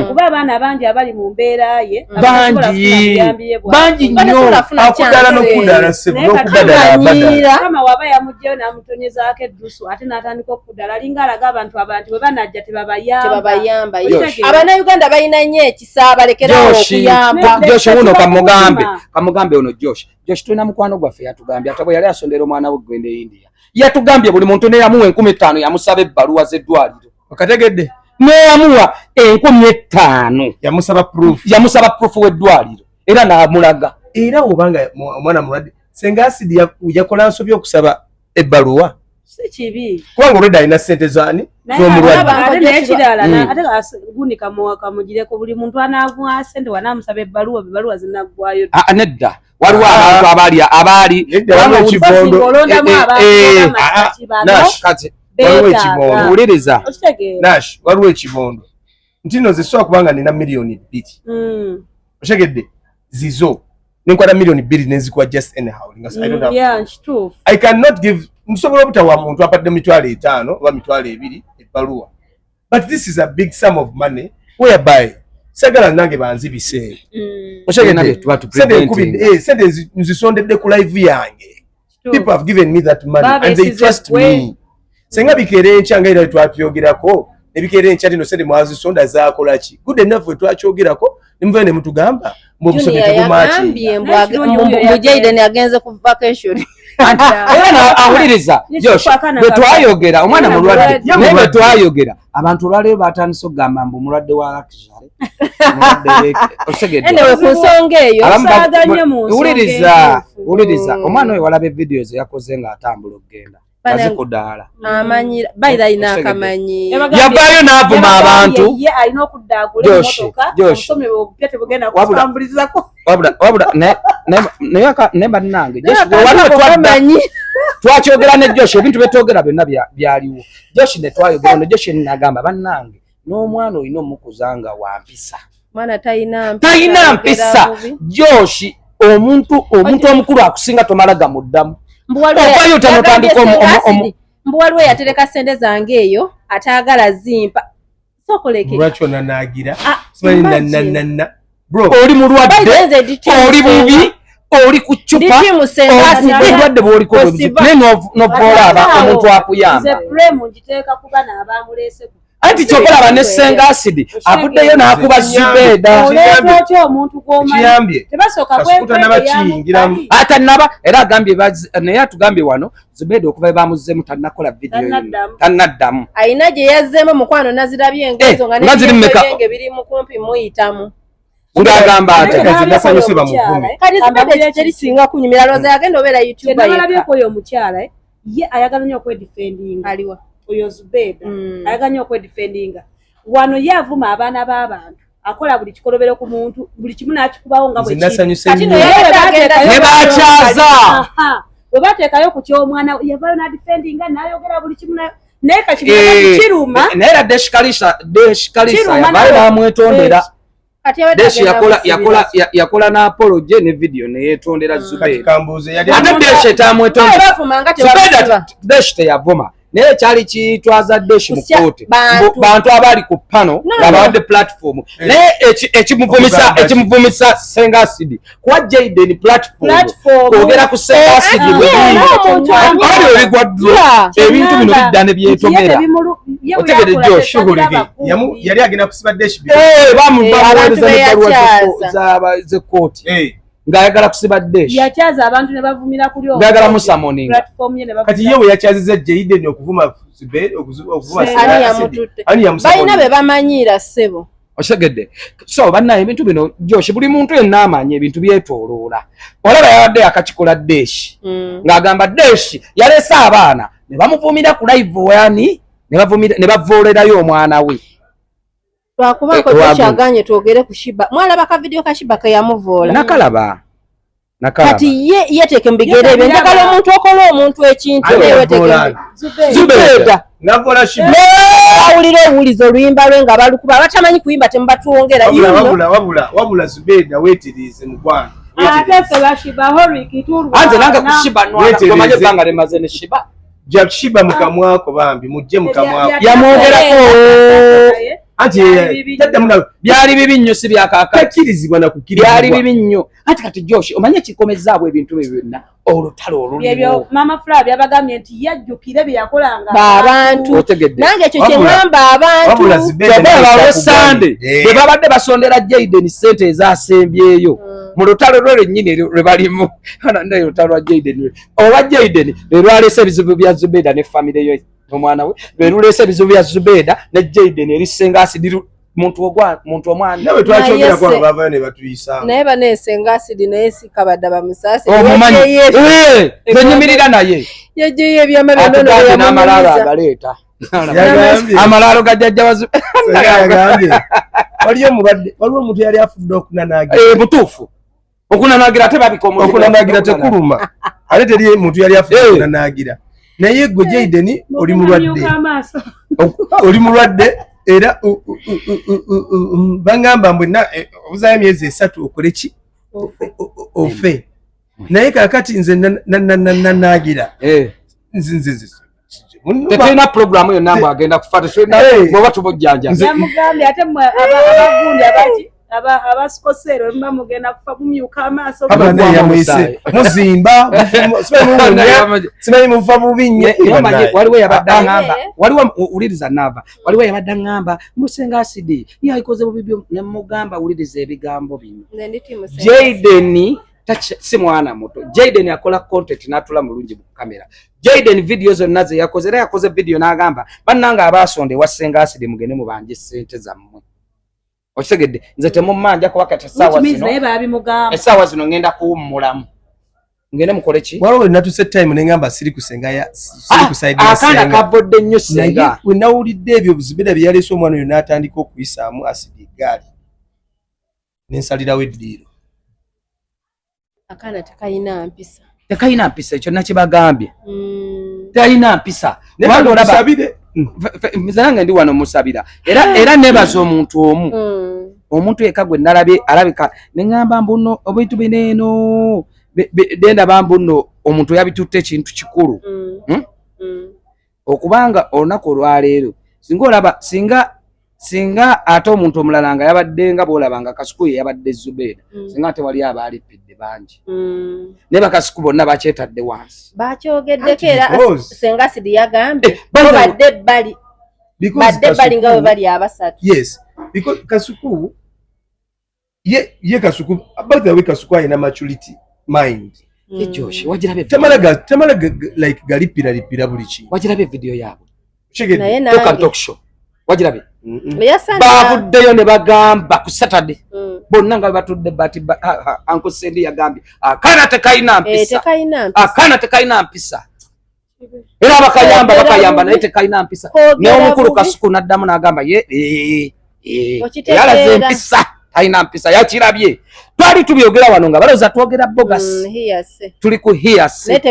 kuba abaana bangi abali mu mbeera ye bangi nnyo akudala n'okudala n'okudala kama waba yamugjeyo n'amutonyezako eddusu ate n'atandika okudala alinga alaga abantu bwe banajja tebabayamba Abannayuganda balina nnyo ekisa balekerawo okuyamba Josh wuno kamugambe ono Josh tulina mukwano gwaffe yatugambye ate bwe yali asondera omwana we gwende India yatugambye buli muntu ne yamuwa 5000 yamusaba ebbaluwa z'eddwaliro okategedde neyamuwa 5000 yamusaba proof w'eddwaliro era n'amulaga era obanga omwana mulwadde Senga Acid yakola nsobi okusaba ebbaluwa si kibi kubanga olwedde alina ssente z'ani z'omulwadde nekirala ate gunika kamugireko buli muntu anaagwa ssente wanaamusaba ebbaluwa zinaggwayo nedda waliwo abantu abaali ekibondo wuliriza Nash waliwo ekibondo nti no zisobola kubanga nina miliyoni 2 otegedde zizo nenkwata miliyoni 2 nenzikuwa just anyhow I cannot give nsobola obutawa muntu apadde mitwalo 5 oba mitwalo 2 ebbaluwa but this is a big sum of money whereby sagala nange banzibise sente nzisondedde ku live yange people have given me that money and they trust me Senga bikere encha nga era twapyogerako nebikere encha tino sente mwazisonda zakola ki good enough we twakyogerako nimuvene mutugamba mbubusobe tugumachi mu Jayden agenze ku vacation era ahuliriza Josh betwayogera omwana mulwadde nebe twayogera abantu olwaleero batandise okugamba mbu mulwadde wa lakishale enewe ku nsonga eyo uliriza omwana oyo walaba videos yakoze nga atambula okugenda azikudaala amanyi bayira ina akamanyi yavayo n'avuma abantu ye alina okuddagula emotoka omusome bw'opya tebugenda kutambulizako wabula ne bannange twakyogera ne Josh ebintu byetwogera byonna byaliwo Josh ne twayogera ne Josh n'agamba bannange n'omwana olina omukuzanga wampisa mwana talina mpisa Josh omuntu omukulu akusinga tomala gamuddamu mbuwaliwo yatereka ssente zange eyo ataagala zimpa lwaki onanaagira oli mulwadde oli bubi oli ku chupa obulwadde bwoliko novoolaba omuntu akuyamba anti kyokolaba ne senga asidi avuddeyo n'akuba Zubeeda atanaba era agambye naye atugambye wano Zubeeda okuva bamuzeemu tannakola vidiyo tannaddamu ayina gye yazzeemu mukwano nazirabye engezo nga n'ebirenge biri mu kumpi muyitamu ngagamba ate nasanyuse bamuvumi kati Zubeeda ekirisinga kunyumira loza yagenda obeera YouTuber yeka oyo omukyala ye ayagala nnyo okwedifendinga aliwa oyo Zubeeda ayagala nnyo okwedifendinga wano ye avuma abaana b'abantu akola buli kikolobero ku muntu buli kimu n'akikubawo nga bwe kiri ne bakyaza bwe bateekayo ku ky'omwana yavaayo n'adifendinga n'ayogera buli kimu naye kakiri kiruma naye era deshikalisa yavaayo bamwetondera Deshi yakola na apology ne video ne yetondera Zubeeda ate Deshi etamwetondera Zubeeda Deshi teyavuma naye kyali kitwaza Deshi mu kooti bantu abali ku pano abawadde platform naye ekimuvumisa Senga Acid kuwa Jayden platform kwogera ku Senga Acid ebintu bino bidda ne byetomera otegere Josh yali agenda kusiba Deshi ze kooti ngayagala kusiba Deshi yakyaza abantu ne bavumira kuli ngayagala musamoni platform ye ne bavumira kati yewe yakyaziza Jayden okuvuma Zubeeda okuvuma balina be bamanyira ssebo osegedde so banna ebintu bino Josh buli muntu yenna amanya ebintu byetoloola olaba yabadde akakikola Deshi ng'agamba Deshi yalese abaana ne bamuvumira ku live wani ne bavoolerayo omwana we lwakubako tukyaganye twogere ku Shiba mwalaba ka video ka Shiba ke yamuvoola nakalaba kati ye teeke mu bigere ebyo njagala omuntu okola omuntu ekintu newe teeke Zubeeda navola Shiba awulira owuliza oluyimba lwe nga balukuba abatamanyi kuyimba temubatuwongera wabula Zubeeda weetiriize mugwana ate ffe bashiba horiki anze nanga ku Shiba nomanye ebbanga lemaze ne Shiba ja Shiba mukamwako bambi mujje mukamwako yamwogerako anti byali bibi nnyo si byakakakirizibwa na kukirizibwa byali bibi nnyo anti kati Josh omanye kikomezaabwe ebintu bye byonna olutalo olulibyo mama Flavia yabagambye nti yajjukire bye yakolanga abantu nange ekyo kye ngamba abantu Sande bwe babadde basondera Jayden ssente ezasembyeyo mu lutalo lwe lwennyini lwe balimu naye olutalo lwa Jayden oba Jayden lwe lwaleese ebizibu bya Zubeeda ne famire yo omwana we lwe luleese ebizibu bya Zubeeda ne Jayden eri Senga Acid muntu omwana nawe twakyogera kwa bavayo ne batuyisa naye baneesenga Acid naye sikabadde bamusaasi omumanyi zenyimirira naye yajeyo ebyama byonono n'amalaalo agaleeta amalaalo gajjajja yagambye waliyo omuntu yali afudde okunanaagira butuufu okunanaagira ate babika okunanaagira tekuluma ate teri muntu yali afudde okunanaagira naye gwe Jayden oli mulwadde era bangamba mbwenna obuzaayo emyezi 3 okole ki ofe naye kakati nze nanaagira tetulina programu yonna mbu agenda kufa bwoba tubujjanja yamugambye ate abagundi abaki abasikosero mba mugenda kufa mumyuka amaaso yamwise muzimba simanyi mufa bubi nnyo waliwo yabadde aŋŋamba waliwo wuliriza Nava waliwo yabadde aŋŋamba Senga Acid yayikoze bubi nemugamba wuliriza ebigambo bino Jayden si mwana muto Jayden akola content n'atula mulungi mu kamera Jayden video zonna ze yakoze era yakoze video n'agamba bannanga abasonde wa Senga Acid mugende mubanje ssente zammwe okisegedde nze temumanja kuba kati essaawa zino ngenda kuwummulamu ngende mukole ki waliwo natuse time nengamba siri kusengaya siri kusaidia akanda kavodde nnyo Senga we nawulidde ebyo Zubeeda bye yaleese omwana oyo n'atandika okuyisaamu Acid eggaali nensalirawo eddiiro akana tekayina mpisa ekyo nakibagambye talina mpisa nze ndi wano musabira era nebaza omuntu omuntu yekka gwe nalabye alabika neŋŋamba mbuno ebintu bineeno dendaba mbuno omuntu yabitutte ekintu kikulu okubanga olunaku olwaleero singa singa ate omuntu omulala nga yabadde nga bw'olabanga Kasuku ye yabadde Zubeida singa ate wali abaalipidde bangi ne bakasuku bonna bakyetadde wansi bakyogeddeko era Sengasidi yagambye badde bali nga bwe bali abasatu. Yes, because Kasuku ye Kasuku by the way Kasuku ayina maturity mind. Josh wajirabe tamala like galipira buli kintu wajirabe video yabo naye talk show wajirabe bavuddeyo ne bagamba ku Saturday bonna nga batudde bati Uncle Sandy yagambye akana tekayina mpisa era bakayamba naye tekayina mpisa n'omukulu Kasuku n'addamu n'agamba yalaze empisa ayina mpisa yakirabye twali tubyogera wano nga baloza twogera bogas tuli ku hearsay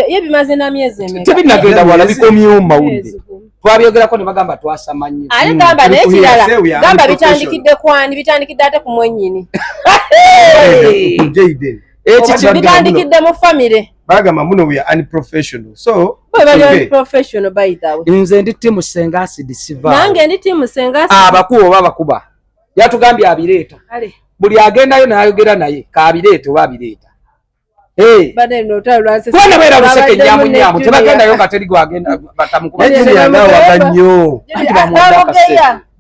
ye bimaze na myezi emeka tebinagenda wala bikomyewo mawulire twabyogerako ne bagamba twasamanye ale gamba naye kirala gamba bitandikidde kwani bitandikidde ate ku mwennyini bitandikidde mu family bagamba muno we are unprofessional so professional by the way nze ndi timu Sengasidi siva nange ndi timu Sengasidi abakubo babakuba yatugambye abireeta buli agendayo n'ayogera naye kaabireeta oba abireeta kubana beera luseke nyamunyamu tebagendayo nga teri gwagenda batamukubaganyo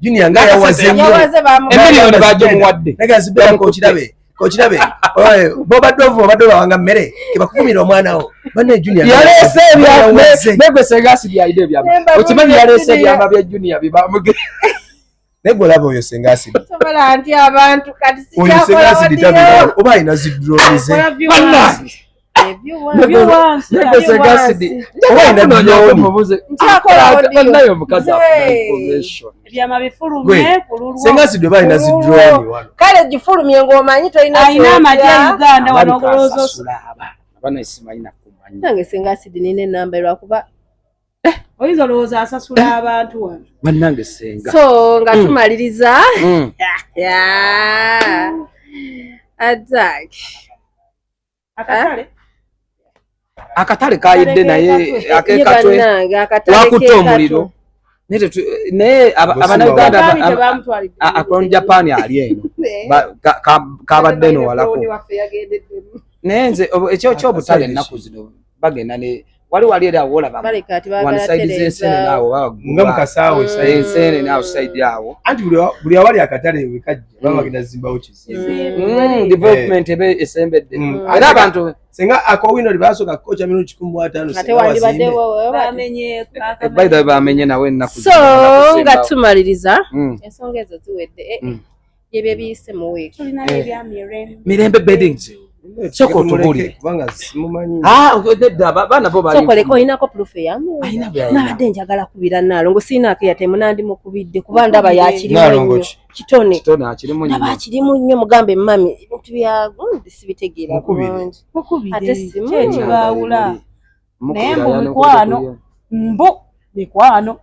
Junior nga yawaze emiliyoni bagimuwadde kokirabe bobadovu wanga mmere kebakukumira omwana wo bane Junior yalese nebwe Sengasidi ayide ebyama okimanyi yalese ebyama bya Junior bibamuge negolabo oyo Sengasidi sobola anti abantu kati oyo Sengasidi tabira oba ayina zidronize Sengasidi oba ayina drone nayo omukazi afuna information ebyama bifulume kululwa Sengasidi oba ayina zidrone wano kale gifulumye ng'omanyi tolina ayina amagye Uganda wano ogolozo abana isimayina kumanya nange Sengasidi nina enamba lwakuba oyinza olowooza asasula abantu wano bannange Senga so nga tumaliriza attack akatale kayidde naye akekatwe wakutte omuliro naye abanauganda akron Japan ali eno kabadde no walako naye nze ekyo kyobutale ennaku zino bagenda ne wali era wolaba one side z'ensene naawo nga mukasawo ensene naawo side awo anti buli awali akatale wekajja bagenda zimbawo kizibu development ebe esembedde era abantu senga akowino libasooka kocha minuti 15 ate wandibaddewo by the way bamenye nawe ennaku so nga tumaliriza ensonga ezo ziwedde yebyo biyise mu week tulina mirembe beddings soko tubuli kubanga simumanyi odedda bana bo bali soko leko olinako proof yamu nabadde njagala kubira Nalongo sinaako yatemu nandi mukubidde kuba ndaba yakirimu kitone akirimu nnyo akirimu nnyo mugambe mami ebintu bya sibitegeera bulungi ate simu kyekibawula naye mbu mikwano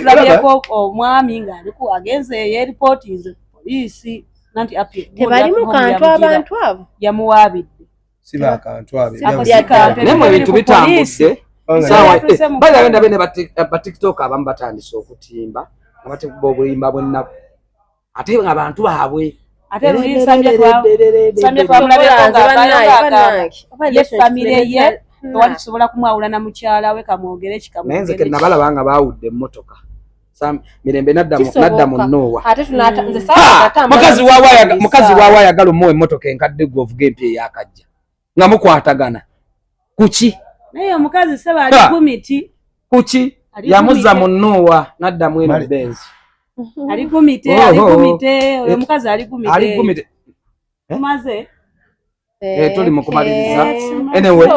tulabireko omwami ng'aliku agenzeeyo eripotinze poliisi nanti tebalimu kantu abantu abo yamuwaabidde siba akantu abo nemwe ebintu bitambudde balabe ndabe ne ba TikTok abamu batandise okutimba abateekuba obulimba bw'ennaku ate abantu baabwe ate lulisambye twamulabeko ng'aye famire ye tewali tusobola kumwawula na mukyala we kamwogere naye nze ke nabalaba nga baawudde emmotoka mirembe nadda mu Nowa mukazi waawe ayagala omuwa emmotoka enkadde gwe ovuga empya eyakajja nga mukwatagana kuki naye omukazi seba ali ku miti kuki yamuzza mu Nowa nadda mu eno Benz ali ku mite oyo mukazi ali ku mite tumaze tuli mu kumaliriza anyway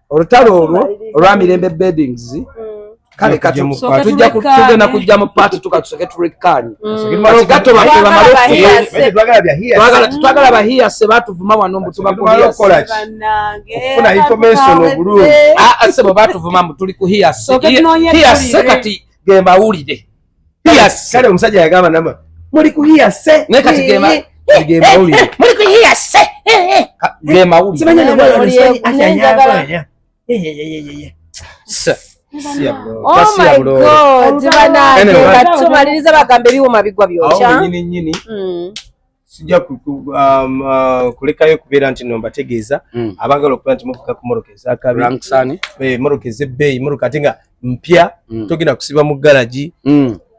olutalo olwo olwa Mirembe Beddings kale tugenda kujja mu paati tukatuseke turekani gato baffe twagala bahiyase batuvuma wano mbutuba okufuna information obulungi sebo batuvuma mbu tuli ku hiyase kati gemawulire kale omusajja yagamba nama muli ku hiyase naye kati gemawulire muli ku hiyase gemawulire Oh my God. Jibana tumaliriza bagambe biwoma bigwa byokya. Nyini. Sijja kulekayo kubeera nti no mbategeeza abagala okuba nti muvuga ku morokeza kabi morokeza ebbeeyi moroka ate nga mpya togenda kusiba mu galaji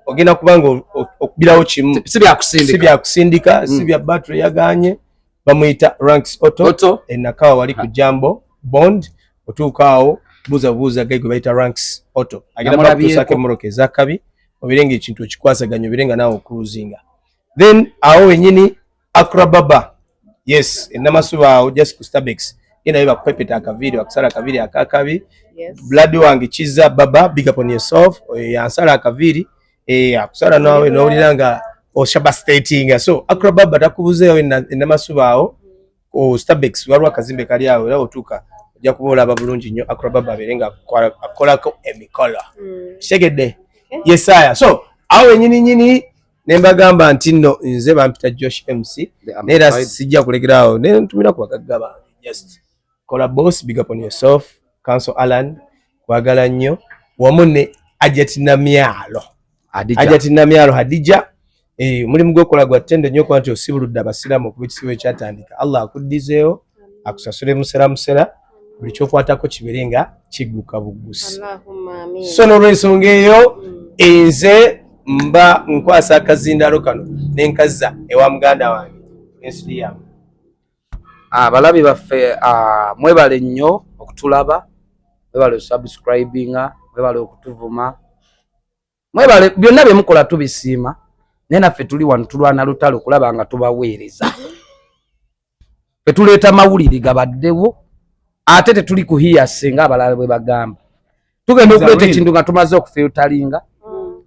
ogenda kubanga okubirawo kimu si byakusindika si bya battery yaganye bamuyita Ranks Auto enakawa wali ku Jambo Bond otuukaawo buuza gwe bayita Ranks Auto agenda bakutuusako morokeza kabi obirenga ekintu okikwasaganya obirenga naawe okruzinga then awo wenyini Akrababa yes enamasuba just ku Starbucks ina biba kupepeta akavideo akusala akaviri akakabi blood wange chiza baba big up on yourself yansala akaviri akusala nawe nowuliranga oshaba stating so Akrababa takubuzeyo enamasuba o Starbucks walwa kazimbe kali awo era otuka ojja kubola ababulungi nnyo Akrababa berenga akolako emikola segedde yesaya so awo nyini nembagamba nti nno nze bampita Josh MC nera sijja kulegerawo ne ntumira ku bakagaba just kola boss big up on yourself Council Alan kwagala nnyo wamune Ajatina Myalo Hadija mulimu gwokola gwa ttendo nnyo kwa nti osibuludde abasiramu okubikisibo ekyatandika Allah akuddizeewo akusasule musera buli kyokwatako kiberenga kigguka bugusi so n'olwensonga eyo nze mba nkwasa akazindalo kano nenkaza ewa muganda wange Neslia balabi baffe mwebale nnyo okutulaba mwebale subscribinga mwebale okutuvuma mwebale byonna bye mukola tubisiima naye naffe tuli wano tulwana lutalo okulaba nga tubaweereza fe tuleeta mawulire gabaddewo ate tetuli kuhiya singa abalala bwe bagamba tugenda okuleeta ekintu nga tumaze okufiltalinga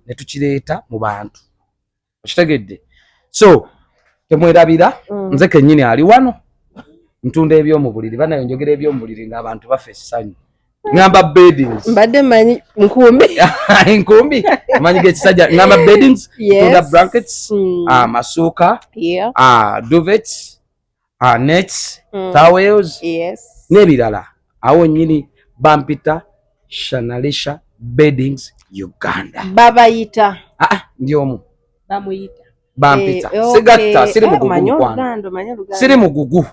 ne tukireeta mu bantu okitegedde so temwerabira nze kennyini ali wano ntunda ebyomu buliri banayo njogera ebyomu buliri ng'abantu bafa essanyu ngamba beddings mbadde manyi nkumbi manyi gekisajja ngamba beddings tunda blankets masuuka duvets nets towels n'ebirala awo nnyini bampita Shanalisha Beddings Uganda babayita ndi omu bamuyita bampita sigatta siri mugugu kwano siri mugugu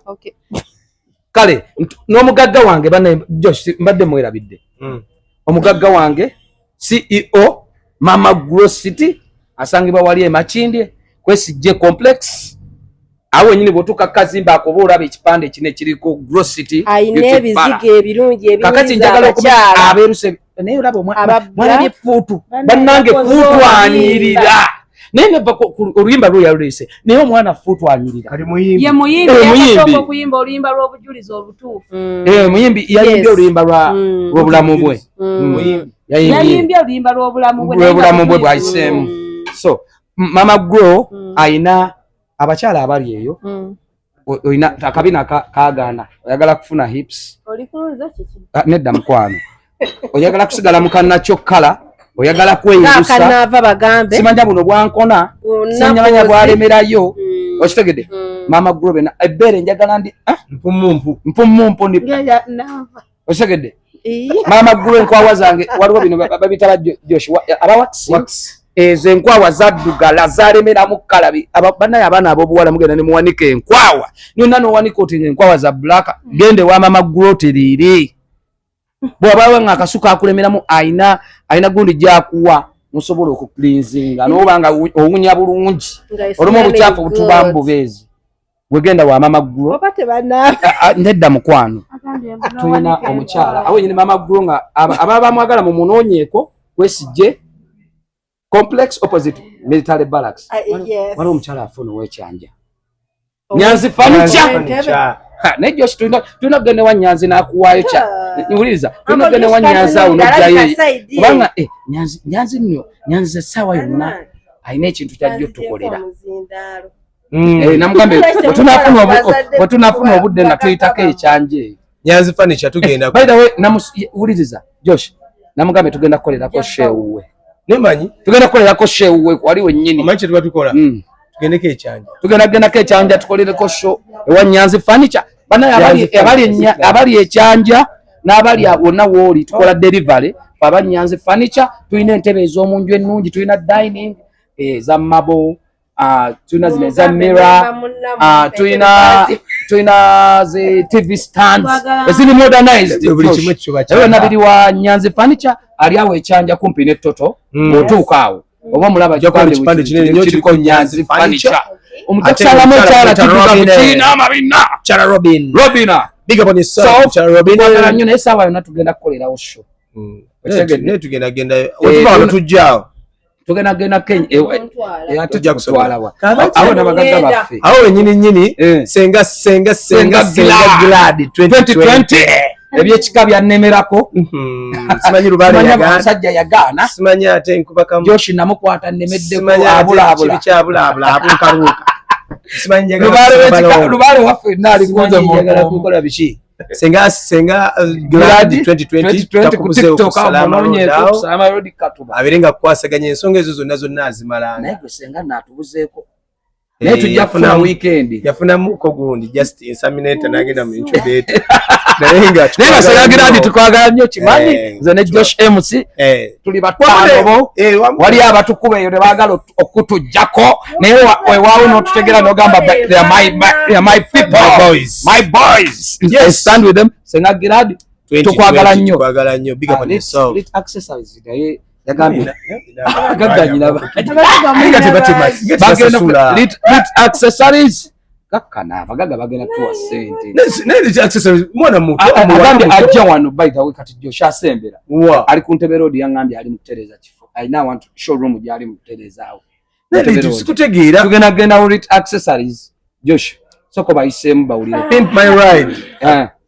kale n'omugagga wange bana Josh mbadde mwerabidde omugagga wange CEO Mama Grow City asangibwa wali e Makindye kwesijje complex awo nyini botuka kazimba akoba olaba ekipande kine kiriko Grow City ayine ebizige ebirungi ebiriza kakati njagala okuba aberuse naye olaba mwana byefuutu bannange fuutu anyirira naye nava oluyimba lwo yalulese naye omwana fuutu anyirira ye muyimbi yasooka okuyimba oluyimba lw'obujulizi obutuufu muyimbi yayimbye oluyimba lw'obulamu bwe yayimbye oluyimba lw'obulamu bwe bwayiseemu so Mama Grow ayina abakyala abali eyo oyina akabina kaagaana oyagala kufuna hips nedda mukwano oyagala kusigala mukannakyo kkala oyagala kweyirusa simanya buno bwankona simanya bwalemerayo okitegedde Mama Grow bena ebbeere njagala ndi mpumumpu ndi okitegedde Mama Grow enkwawa zange waliwo bino babitala Josh abawax ezo enkwawa zaddugala zalemeramu kkalabi bannaye abaana ab'obuwala mugenda ne muwanika enkwawa nonna n'owanika oti enkwawa za bulaka gende wa Mama Grow teriiri bw'obawe nga akasuka akulemeramu ayina gundi gy'akuwa musobola okukulinzinga n'obanga owunya bulungi olumu obucaafu butuba mu bubeezi bwegenda wa Mama Grow nedda mukwano tulina omukyala awo nyine Mama Grow nga ababa bamwagala mu munoonyeeko kwesijje complex opposite military barracks waliwo omukyala afuna ow'ekyanja Nyanzi fanicha naye Josh tulina kugenda wa Nyanzi n'akuwaayo wuliriza tulina kugenda wa Nyanzi awo n'ojjayo kubanga Nyanzi nno Nyanzi essaawa yonna alina ekintu kyajja otukolera namugambe wetunaafuna obudde nga tuyitako ekyanja eyo Nyanzi fanicha tugenda by the way wuliriza Josh namugambe tugenda kukolerako sheewuwe nemanyi tugenda kukolerako sheewuwe wali wennyini omanyi kye tuba tukola tugendeko ekyanja tugendako ekyanja tukolereko show ewa Nyanzi fanicha banaye abali ekyanja n'abali wonna wooli tukola delivery Abanyanzi furniture tulina entebe ez'omunju ennungi, tulina dining za mabo, tulina zino eza mirror, tulina zi TV stands eziri modernized. Byonna biri wa Nyanzi furniture, ali awo ekyanja kumpi ne Toto. Otuuka awo oba mulaba ekipande kinene nnyo kiriko Nyanzi furniture. Omukyala mukyala kiina amabina Kyala Robina big up on yourself Kyala Robina. Twagala nnyo naye saawa yonna tugenda kukolerawo show. Tugenda otuva tujjaawo tugenda Kenya tujja kutwalawa awo n'abagagga baffe awo wennyini senga Glad 2020 ebyekika byannemerako. Simanyi Lubaale omusajja yagaana, simanyi ate nkubakamu Joshi namukwata nnemeddeko abulaabula simanyi Lubaale waffe naalikuza kukola biki. Senga Glad 2020 takubuze okusalama road Katuba aberenga kukwasaganya ensonga ezo zonna azimalanga. naye gwe senga naatubuzeeko naye tujja kufuna weekend. Yafunamu ko gundi just inseminator nagenda mu incubator. Nenga Senga Glad tukwagala nnyo kimanyi nze ne Josh MC tuli bataano wali abatukuba eyo ne baagala okutujjako naye weewaawo n'otutegera n'ogamba they are my people, my boys. Yes, stand with them. Senga Glad tukwagala nnyo. Big up on yourself. Accessories naye yagambye accessories kakana abagagga bagenda tuwa sente mwana muto agambye ajja wano by the way kati Josh asembera ali ku Ntebe Road yangambye ali mutereza kifo. I now want showroom gyali mutereza awo sikutegeera tugenda with accessories. Josh soko bayisemu bawulire Pimp My Ride.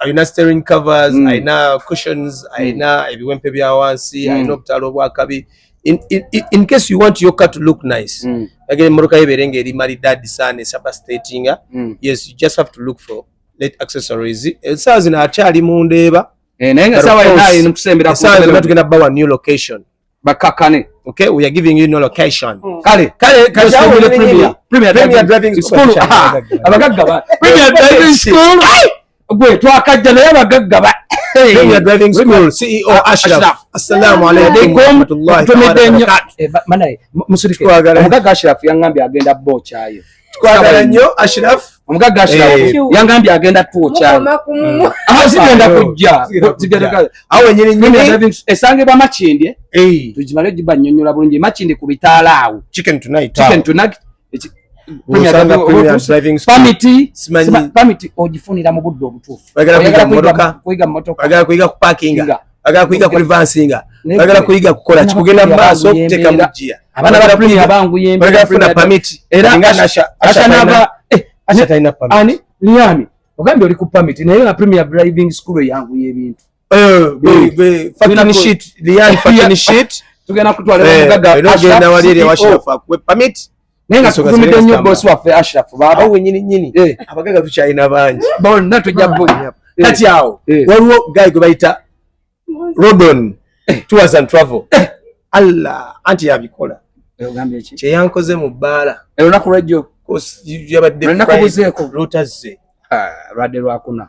Ayina steering covers, ayina cushions, ayina ebiwempe bya wansi, ayina obutalo bwakabi. In case you want your car to look nice, again motoka yeberenge eri maridadi sana esaba stating. Yes, you just have to look for late accessories. Saa zina akyali mu Ndeeba. Naye sawa naye nkusembera saa zina tugenda bawa new location. Bakakane. Okay, we are giving you no location. Kale Premier driving school. Abagagga ba Premier driving school. Gwe twakajja naye abagagga ba Premier driving school CEO Ashraf. Assalamu alaykum wa rahmatullahi wa barakatuh. Manaye musulike omugagga Ashraf yangambye agenda bokyayo. Twagala nnyo Ashraf. Omugagga Ashraf yangambye agenda twokyayo. Zigenda kujja awo nyinyi esangibwa Makindye. Tujimale jiba nnyonnyola bulungi Makindye ku bitaala awo. Chicken tonight. Permit ogifunira mu budde obutuufu. Kuyiga motoka, bagala kuyiga ku parkinga, bagala kuyiga ku reversinga, bagala kuyiga kukola kigenda mu maaso okuteka mu jia. Abana ba Premier abangu yembe bagala kufuna permit. Era ashanaba ashatayina permit. Ani Liami ogambe oli ku permit naye na Premier driving school yangu y'ebintu. Fucking shit. Liami fucking shit. Tugenda kutwala omugagga agenda walire washafa ku permit. Nenga tukumide nnyo boss waffe Ashraf baba awo nyini abagagga tukyalina bangi bonna tujja bonya kati awo waliwo guy gwe bayita Rodon Tours and Travel. Allah anti yabikola ogambye ki kyeyankoze mu bbaala olunaku lwejjo yabadde nakubuzeeko lutazze lwadde lwakuna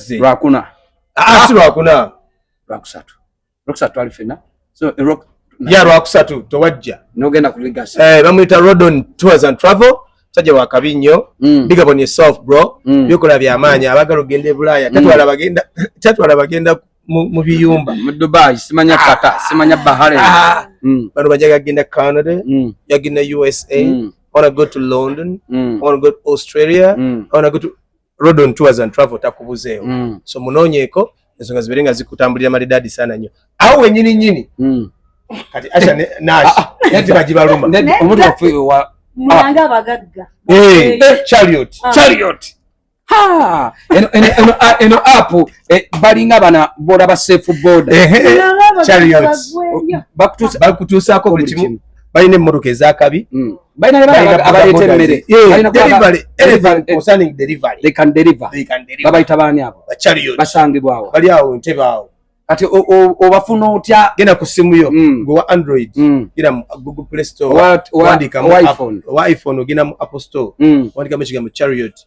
si lwakuna lwakusatu ali fena so ya lwakusatu towajja nogenda ku legacy bamuyita Rodon Tours and Travel. Sajja wakabi nnyo. Big up on yourself bro. Byokola by'amaanyi abagala ogenda e Bulaaya tatwala bagenda mu biyumba mu Dubai simanya Qatar simanya Bahrain. Bano bajaga genda Canada, yagenda USA, wanna go to London, wanna go to Australia, wanna go to Rodon Tours and Travel takubuzeewo. So munoonyeeko ensonga ziberenga zikutambulira maridadi sana nnyo. Awo wennyini kati Asha Nash yati bajibaluma omuntu waffe wa mulanga abagagga chariot eno app balinga bana boda ba safe border chariot bakutuusaako buli kimu. Balina emmotoka ezakabi, balina abaleeta emmere, they can deliver. Babayita baani abo basangibwa awo bali awo Ntebe awo. kati obafuna otya genda ku simu yo gwa Android gira mu Google Play Store wandika mu iPhone ogenda mu Apple Store wandika mu kigambo chariot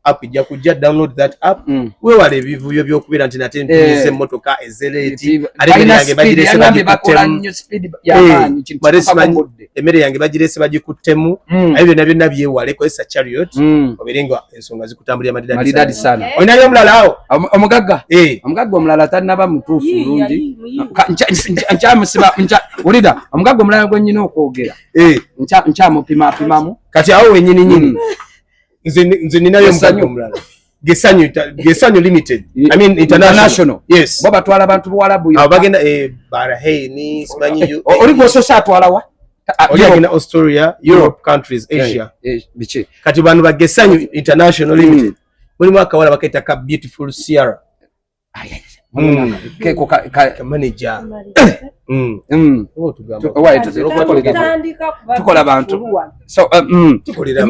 app ijja kujja download that app weewale ebivuyo by'okubeera nti nate ntumiza emmotoka ezeleeti ate yange bagirese emmere yange bagirese bagikuttemu ayo byonna byewale kozesa chariot oberenga ensonga zikutambulira madidadi sana olinayo omulala awo omugagga omulala tanaba mutuufu bulungi nkyamusima wulira omugagga omulala gwe nnyina okwogera nkyamupimapimamu kati awo wenyini nyini nze ninayo omugagga omulala Gesanyo Limited. I mean international. Yes. Baba twala abantu bwalabu. Abagenda Bahrain, Spain. Oli gwososa atwala wa? Oli Australia, Europe countries, Asia. Bichi. Kati bantu ba Gesanyo International Limited. Muri mwaka wala bakaita ka Beautiful Sierra. Keko ka manager. Tukola abantu. So tukolera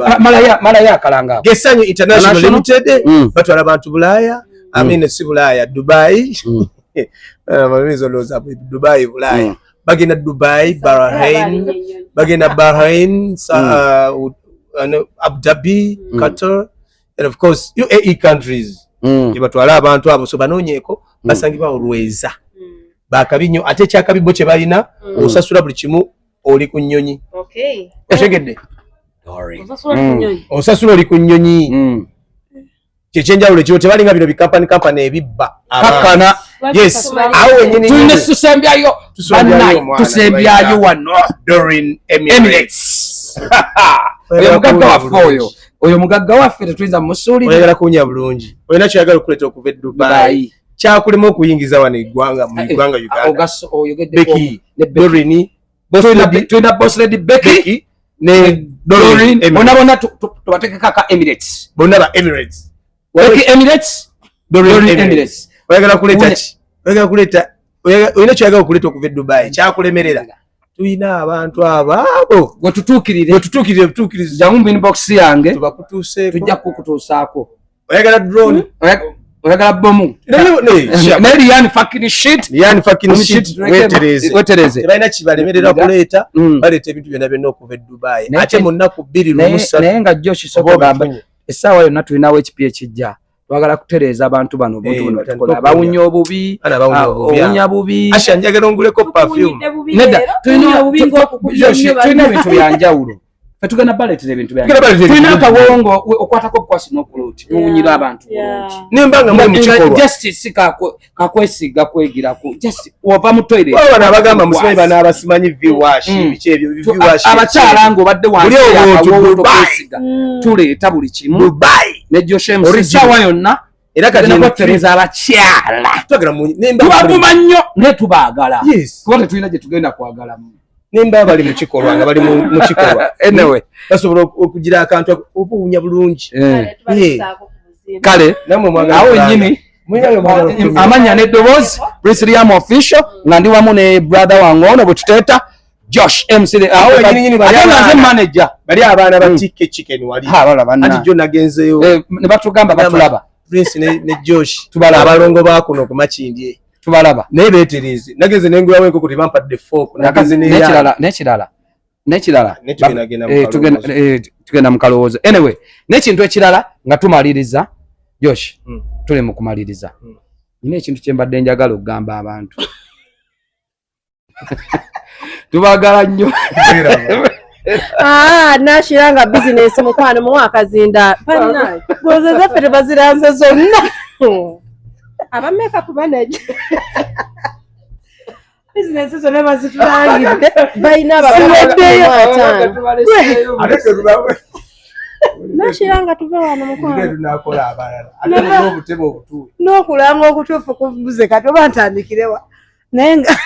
malaya kalanga. Gesanyo International Limited batwala abantu Bulaya, amine si Bulaya, Dubai. Mamizo loza Dubai Bulaya. Bagenda Dubai, Bahrain, Abu Dhabi, Qatar, and of course UAE countries. Batwala abantu abo so banonyeko basangibwa olweza. Bakabinyo ate kyakabibo kye balina osasula buli kimu oli ku nnyonyi. Okay. Otegedde? Osasula oli ku nnyonyi. Kyekyenjawulo kyo tebalinga bino bikampani ebibba. Kakana. Yes. Awo wenyini tulina tusembyayo wano during Emirates. Oyo mugagga waffe tetuyinza musuulira. Oyagala kunya bulungi. Oyina kyagala okuleeta okuva e Dubai. Kyakulema okuyingiza wano eggwanga mu Uganda. Ogaso oyogedde Becky, Dorini, tulina Boss Lady Becky ne Dorini. Bonna tubateekeko ka Emirates. Bonna ba Emirates. Becky Emirates, Dorini Emirates. Oyagala kuleeta ki? Oyagala kuleeta oyina kyagala okuleeta okuva e Dubai. Kyakulemerera. Tuyina abantu abaabo wetutuukirire butuukirizi jangu inbox yange tubakutuuseeko tujja kukutuusaako. Oyagala drone oyagala bomu ne yani fucking shit wetereze tebalina kibalemerera kuleeta baleeta ebintu byonna okuva e Dubai ate mu nnaku 2 naye nga Josh sokogamba essaawa yonna tulinawo ekipi ekijja twagala kutereeza abantu bano tukola bawunya obubi owunya bubi asha njagala onguleko perfume nedda tulina ebintu byanjawulo tugenda baletera ebintu byanjawulo tulina akawongo okwatako okwasi n'okuloti n'owunyira abantu nembanga mwe mukikolwa justice kakwesiga kwegirako just ova mu toilet bana abagamba musimanyi bana abasimanyi viwash bichi ebyo viwash abakyala ngo badde wansi akawowo kwesiga tuleeta buli kimu Dubai ne Joshem sawa yonna era kati nkotereza abakyala twagala mu nemba tubavuma nnyo ne tubaagala kuba tetulina gye tugenda kwagala nemba bali mu kikolwa nga bali mu kikolwa anyway basobola okugira akantu obuwunya bulungi kale namwe mwagala awo nyini amanya n'eddoboozi Prince Liam official nga ndi wamu ne brother wange ono bwe tuteeta Josh MC awo nyini bali manager bali abaana ba chicken wali ati jo nagenzeyo ne batugamba batulaba Prince ne Josh abalongo bakuno ku makindye tubalaba naye beetereze nageze nengula wenko kuti bampadde fork nageze n'ekirala tugenda mu kalowoozo anyway n'ekintu ekirala nga tumaliriza Josh tuli mu kumaliriza nina ekintu kye mbadde njagala okugamba abantu tubagala nnyo nashiranga business mukwano mu wakazinda panna gozo zaffe tebaziranze zonna aba makeup manager business zonna bazitulangidde bayina ababaddeyo nashiranga tuve wano mukwano tunakola abalala ate n'obutebe obutuufu n'okulanga okutuufu kubuze kati oba ntandikirewa naye nga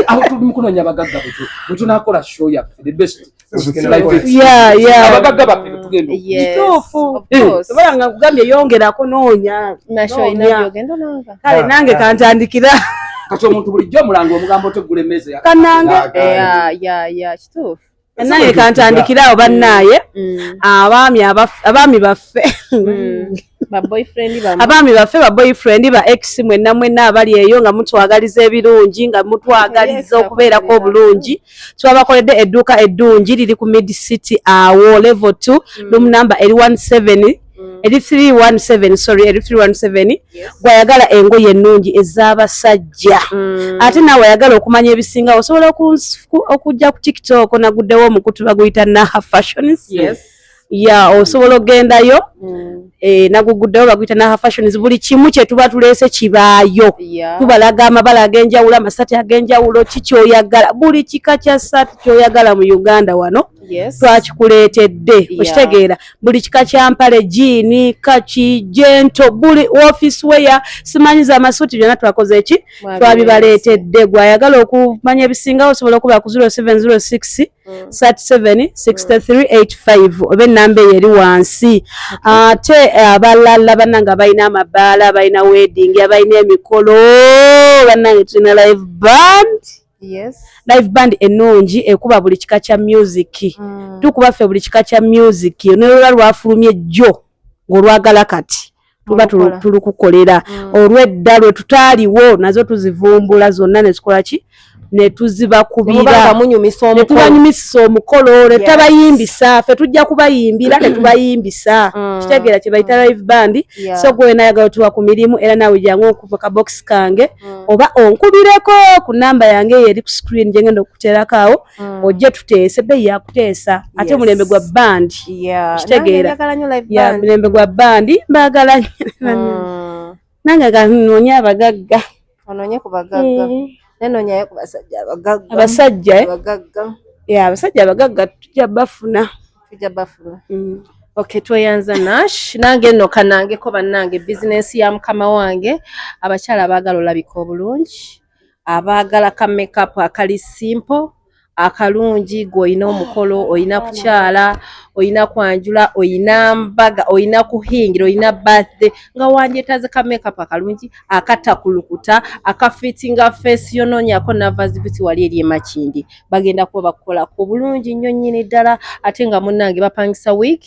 aho tuli mu kunoonya abagagga bwe tunaakola show yaffe the best abagagga baffe betugenda kituufu oba nga nkugambye yongerako noonya kale nange kantandikira kati omuntu bulijjo omulanga omugambo tegulemeze kanange kituufu nange kantandikira awo bannaaye abaami baffe abaami baffe ba boyfriend ba ex mwenna abali eyo nga mutwagaliza ebirungi nga mutwagaliza okubeerako obulungi twabakoledde edduuka eddungi liri ku Mid City awo level 2 room number 817 eri 317 sorry eri 317 gwayagala engoye ennungi ez'abasajja ate nawe wayagala okumanya ebisinga osobola okujja ku TikTok naguddewo omukutu baguyita Naha Fashions osobola ogendayo naguguddewo baguyita Naha Fashions buli kimu kye tuba tuleese kibaayo tubalaga amabala ag'enjawulo amasati ag'enjawulo kikyoyagala buli kika kya sati kyoyagala mu Uganda wano twakikuleetedde okitegeera buli kika kya mpale jiini kaki jento buli office wear simanyiza amasuti byonna twakoze eki twabibaleetedde gwayagala okumanya ebisingawo osobola okuba ku 0706 376385 oba ennamba eyo eri wansi ate abalala bannanga balina amabaala balina wedding abalina emikolo bannanga tulina live band ennungi ekuba buli kika kya music tukuba ffe buli kika kya music nolwa lwafulumye jjo ng'olwagala kati tuba tulukukolera olw'edda lwe tutaaliwo nazo tuzivumbula zonna ne tukola ki ne tuzibakubira ne tubanyumisa omukolo ne tabayimbisa ffe tujja kubayimbira ne tubayimbisa kitegeera kye bayita live band so gwe nayagala tuwa ku mirimu era nawe jangu okuva ka box kange oba onkubireko ku namba yange eri ku screen gye ngenda okuterako awo ojje tuteese bbeeyi yakuteesa ate mulembe gwa band kitegeera mulembe gwa band mbaagala nange ganoonya abagagga ononye ku bagagga nenonyayo ku basajja abasajja abagagga tujja bafuna okay tweyanza Nash nange nno kanangeko bannange bizinesi ya mukama wange abakyala abaagala olabika obulungi abaagala ka makeup akali simple akalungi gwoyina omukolo oyina kukyala oyina kwanjula oyina mbaga oyina kuhingira oyina birthday nga wanjetaze ka makeup akalungi akatakulukuta akafitinga face yononyako navazibiti wali eri emakindi bagenda kuba bakola ku bulungi nnyo nnyini ddala ate nga munnange bapangisa week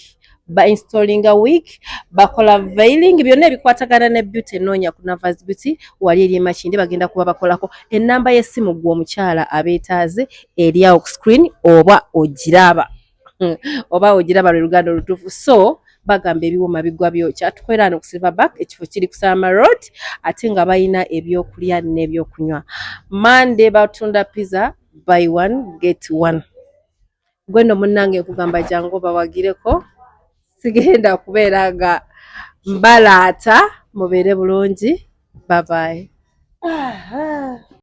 ba installing a week bakola veiling byonna ebikwatagana ne beauty enonya ku Navas Beauty wali eri makindi bagenda kuba bakolako ennamba y'essimu gwo omukyala abeetaaze eri awo ku screen oba ogiraba lwe luganda olutuufu so bagamba ebiwoma bigwa byokya tukwera no ku Silverback ekifo kiri ku Sama Road ate nga bayina ebyokulya n'ebyokunywa Monday batunda pizza buy one get one gweno munnange nkugamba jangu bawagireko sigenda kubeera nga mbalaata mubeere bulungi bye bye